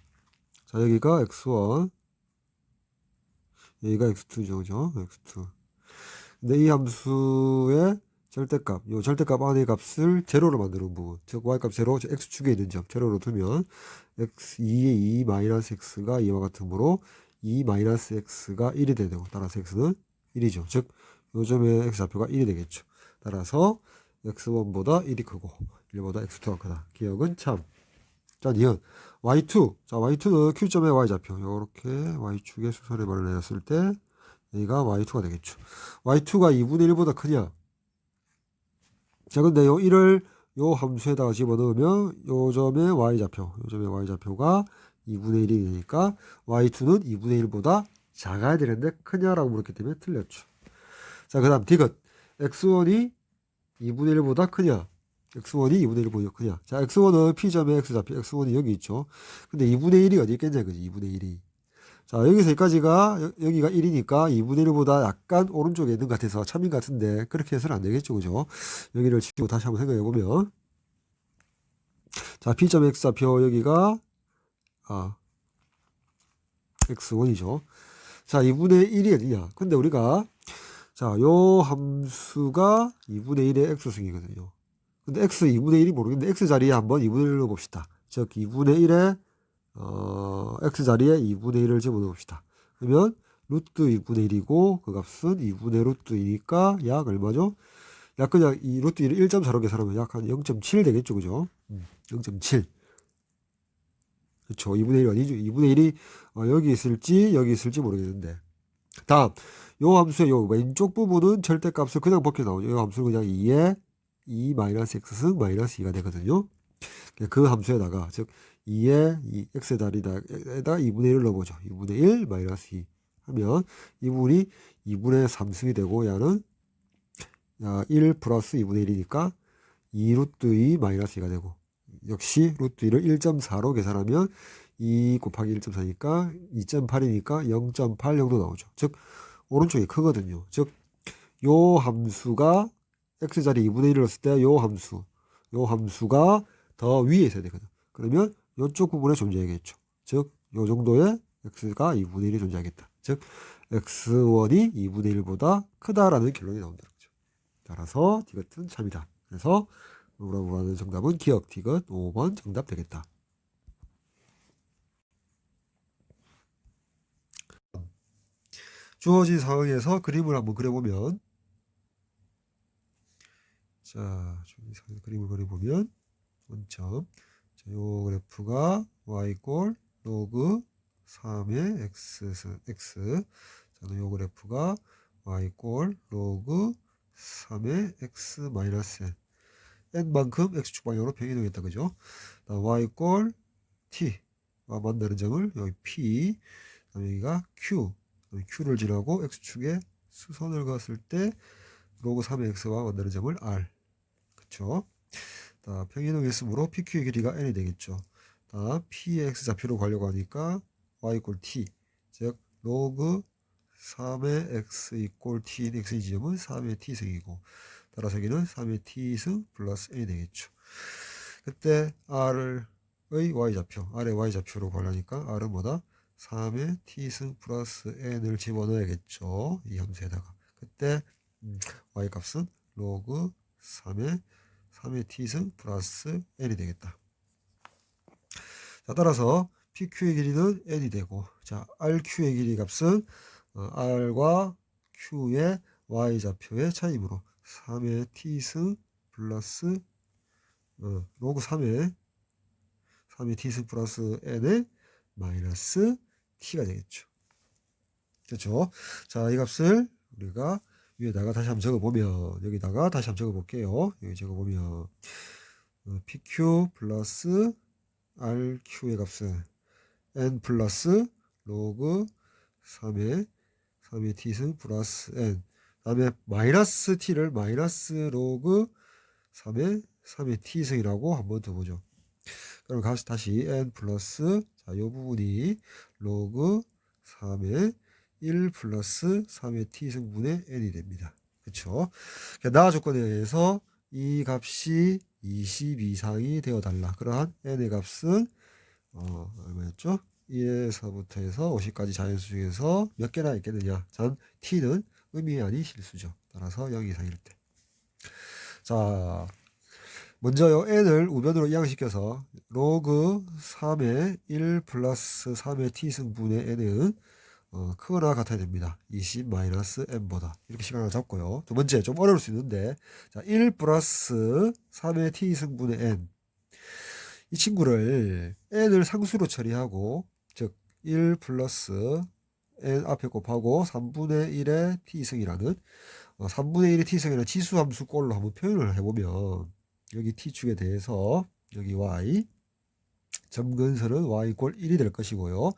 자, 여기가 x1 여기가 x2죠. 그죠? x2. 근데 이 함수의 절대값, 요 절대값 안의 값을 제로로 만드는 부분, 즉 y값 제로, x축에 있는 점 제로로 두면 x2의 2 마이너스 x가 2와 같으므로 2 마이너스 x가 1이 되고, 따라서 x는 1이죠. 즉 요점의 x좌표가 1이 되겠죠. 따라서 x1보다 1이 크고 1보다 x2가 크다. 기억은 참. 자, 니은 y2. 자, y2는 q점의 y좌표, 요렇게 y축의 수선의 말을 내렸을 때 여기가 y2가 되겠죠. y2가 2분의 1보다 크냐? 자, 근데 요 1을 요 함수에다가 집어넣으면 요점의 y좌표가 2분의 1이 되니까 y2는 2분의 1보다 작아야 되는데 크냐라고 물었기 때문에 틀렸죠. 자, 그 다음 디귿 x1이 2분의 1보다 크냐? x1이 2분의 1보다 크냐? 자, x1은 p점의 x좌표, x1이 여기 있죠. 근데 2분의 1이 어디 있겠냐, 그지? 2분의 1이. 자, 여기서 여기까지가, 여기가 1이니까 2분의 1보다 약간 오른쪽에 있는 것 같아서 참인 것 같은데, 그렇게 해서는 안 되겠죠. 그죠? 여기를 치고 다시 한번 생각해 보면. 자, P점 X좌표 여기가, X1이죠. 자, 2분의 1이 어디냐? 근데 우리가, 자, 요 함수가 2분의 1의 X승이거든요. 근데 X 2분의 1이 모르겠는데, X 자리에 한번 2분의 1로 봅시다. 즉, 2분의 1에 x자리에 2분의 1을 집어넣어 봅시다. 그러면 루트 2분의 1이고 그 값은 2분의 루트 2니까 약 얼마죠? 약 그냥 이 루트 1을 1.4로 계산하면 약 한 0.7 되겠죠. 그죠? 0.7. 그렇죠. 2분의 1 아니죠. 2분의 1이 여기 있을지 모르겠는데. 다음 요 함수의 요 왼쪽 부분은 절대값을 그냥 벗겨 나오죠. 요 함수는 그냥 2에 2 마이너스 x승 마이너스 2가 되거든요. 그 함수에다가 즉 2에 x 자리에다 2분의 1을 넣어보죠. 2분의 1 마이너스 2 하면 이 부분이 2분의 3승이 되고 야는 1 플러스 2분의 1이니까 2 루트 2 마이너스 2가 되고, 역시 루트 2를 1.4로 계산하면 2 곱하기 1.4니까 2.8이니까 0.8 정도 나오죠. 즉 오른쪽이 크거든요. 즉 요 함수가 x자리 2분의 1을 넣었을 때 요 함수가 더 위에 있어야 되거든. 그러면 이쪽 부분에 존재하겠죠. 즉, 요 정도의 x가 2분의 1이 존재하겠다. 즉, x1이 2분의 1보다 크다라는 결론이 나온다는 거죠. 따라서 디귿은 참이다. 그래서 우리가 구하는 정답은 기억 디귿 5번 정답 되겠다. 주어진 상황에서 그림을 한번 그려보면, 자, 주어진 상황에서 그림을 그려보면 원점, 자, 요 그래프가 y 꼴 로그 3의 x, 자, 요 그래프가 y 꼴 로그 3의 x 마이너스 n, n만큼 x축 방향으로 평이동했다, 그죠? y 꼴 t와 만나는 점을 여기 p, 여기가 q, q를 지나고 x축에 수선을 그었을 때 로그 3의 x와 만나는 점을 r, 그쵸? 평이동했으므로 pq의 길이가 n이 되겠죠. p의 x좌표로 가려고 하니까 y 꼴 t, 즉 로그 3의 x 이꼴 t인 x의 지점은 3의 t승이고, 따라서 여기는 3의 t승 플러스 n이 되겠죠. 그때 r의 y좌표, r의 y좌표로 가려니까 r은 뭐다? 3의 t승 플러스 n을 집어넣어야겠죠. 이 함수에다가. 그때 y 값은 로그 3의 t승 플러스 n이 되겠다. 자, 따라서 pq의 길이는 n이 되고, 자, rq의 길이 값은 r과 q의 y좌표의 차이므로 3의 t승 플러스 로그 3의 t승 플러스 n의 마이너스 t가 되겠죠. 그렇죠? 자, 이 값을 우리가 위에다가 다시 한번 적어보면, 여기다가 다시 한번 적어볼게요. 여기 적어보면 pq 플러스 rq의 값은 n 플러스 로그 3의 t승 플러스 n, 그 다음에 마이너스 t를 마이너스 로그 3의 t승이라고 한번 더 보죠. 그럼 다시 n 플러스, 자, 이 부분이 로그 3의 1 플러스 3의 t승분의 n이 됩니다. 그쵸? 나와 조건에 의해서 이 값이 20 이상이 되어달라. 그러한 n의 값은 얼마였죠? 1에서부터 해서 50까지 자연수 중에서 몇 개나 있겠느냐? 전 t는 의미 아닌 실수죠. 따라서 0 이상일 때. 자, 먼저요, n을 우변으로 이항시켜서 로그 3의 1 플러스 3의 t승분의 n은 크거나 같아야 됩니다. 20 마이너스 n보다. 이렇게 시간을 잡고요. 두 번째, 좀 어려울 수 있는데, 자, 1 플러스 3의 t승분의 n. 이 친구를 n을 상수로 처리하고, 즉 1 플러스 n 앞에 곱하고 3분의 1의 t승이라는 3분의 1의 t승이라는 지수함수 꼴로 한번 표현을 해보면, 여기 t축에 대해서 여기 y, 점근선은 y 꼴 1이 될 것이고요.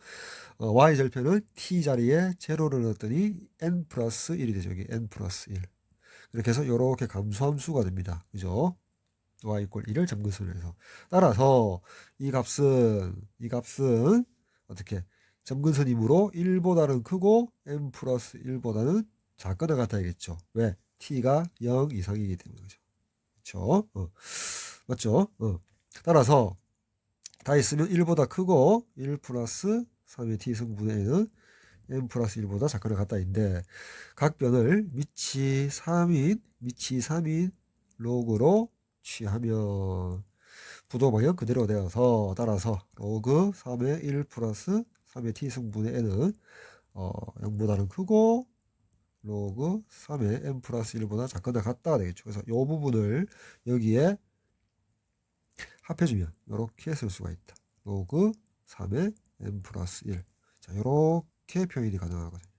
y 절편은 t 자리에 제로를 넣었더니 n 플러스 1이 되죠. 여기 n 플러스 1. 이렇게 해서 이렇게 감소함수가 됩니다. 그죠? y 꼴 1을 점근선으로 해서. 따라서 이 값은 어떻게? 점근선이므로 1보다는 크고 n 플러스 1보다는 작거나 같아야겠죠. 왜? t가 0 이상이기 때문에. 그죠? 맞죠? 따라서 다 있으면 1보다 크고 1 플러스 3의 t승분의 n은 n 플러스 1보다 작거나 같다인데, 각 변을 미치 3인 로그로 취하면 부도 방향 그대로 되어서, 따라서 로그 3의 1 플러스 3의 t승분의 n은 0보다는 크고 로그 3의 n 플러스 1보다 작거나 같다가 되겠죠. 그래서 이 부분을 여기에 합해주면 이렇게 쓸 수가 있다. 로그 3의 n 플러스 1. 자, 이렇게 표현이 가능하거든요.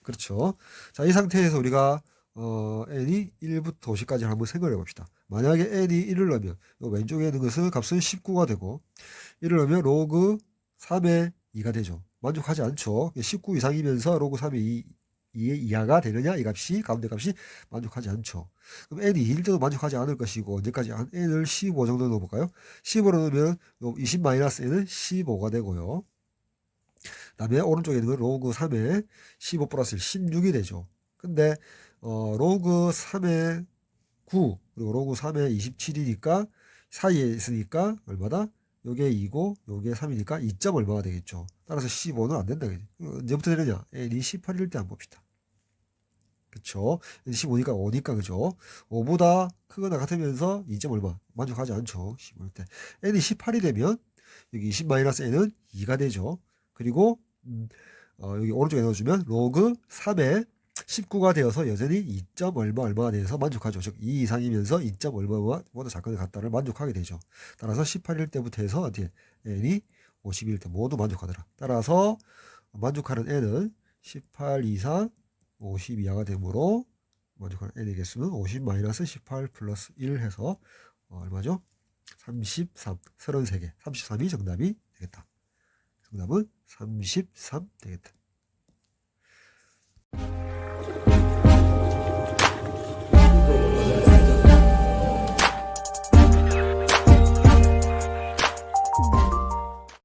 그렇죠. 자, 이 상태에서 우리가 n이 1부터 50까지 한번 생각을 해봅시다. 만약에 n이 1을 넣으면 왼쪽에 있는 것은 값은 19가 되고, 1을 넣으면 로그 3의 2가 되죠. 만족하지 않죠. 19 이상이면서 로그 3의 2의 이하가 되느냐, 이 값이, 가운데 값이 만족하지 않죠. 그럼 n이 1 때도 만족하지 않을 것이고, 언제까지 n을 15 정도 넣어볼까요? 15로 넣으면 20-n은 15가 되고요. 그 다음에 오른쪽에 있는 건 로그 3의 15 플러스 16이 되죠. 근데 로그 3의 9 그리고 로그 3의 27이니까 사이에 있으니까 얼마다? 요게 2고 요게 3이니까 2점 얼마가 되겠죠. 따라서 15는 안 된다. 언제부터 되느냐? n이 18일 때 한번 봅시다. 그쵸? 15니까 5니까, 그죠? 5보다 크거나 같으면서 2점 얼마? 만족하지 않죠. 15일 때. n이 18이 되면 여기 20-n은 2가 되죠. 그리고 여기 오른쪽에 넣어주면 로그 3에 19가 되어서 여전히 2점 얼마 얼마가 돼서 만족하죠. 즉 2 이상이면서 2점 얼마보다 작거나 같다를 만족하게 되죠. 따라서 18일 때부터 해서 어떻게 n이 50일 때 모두 만족하더라. 따라서 만족하는 n은 18 이상 50 이하가 되므로 만족하는 n의 개수는 50-18 플러스 1 해서 얼마죠? 33, 33개, 33이 정답이 되겠다. 정답은 33 되겠다.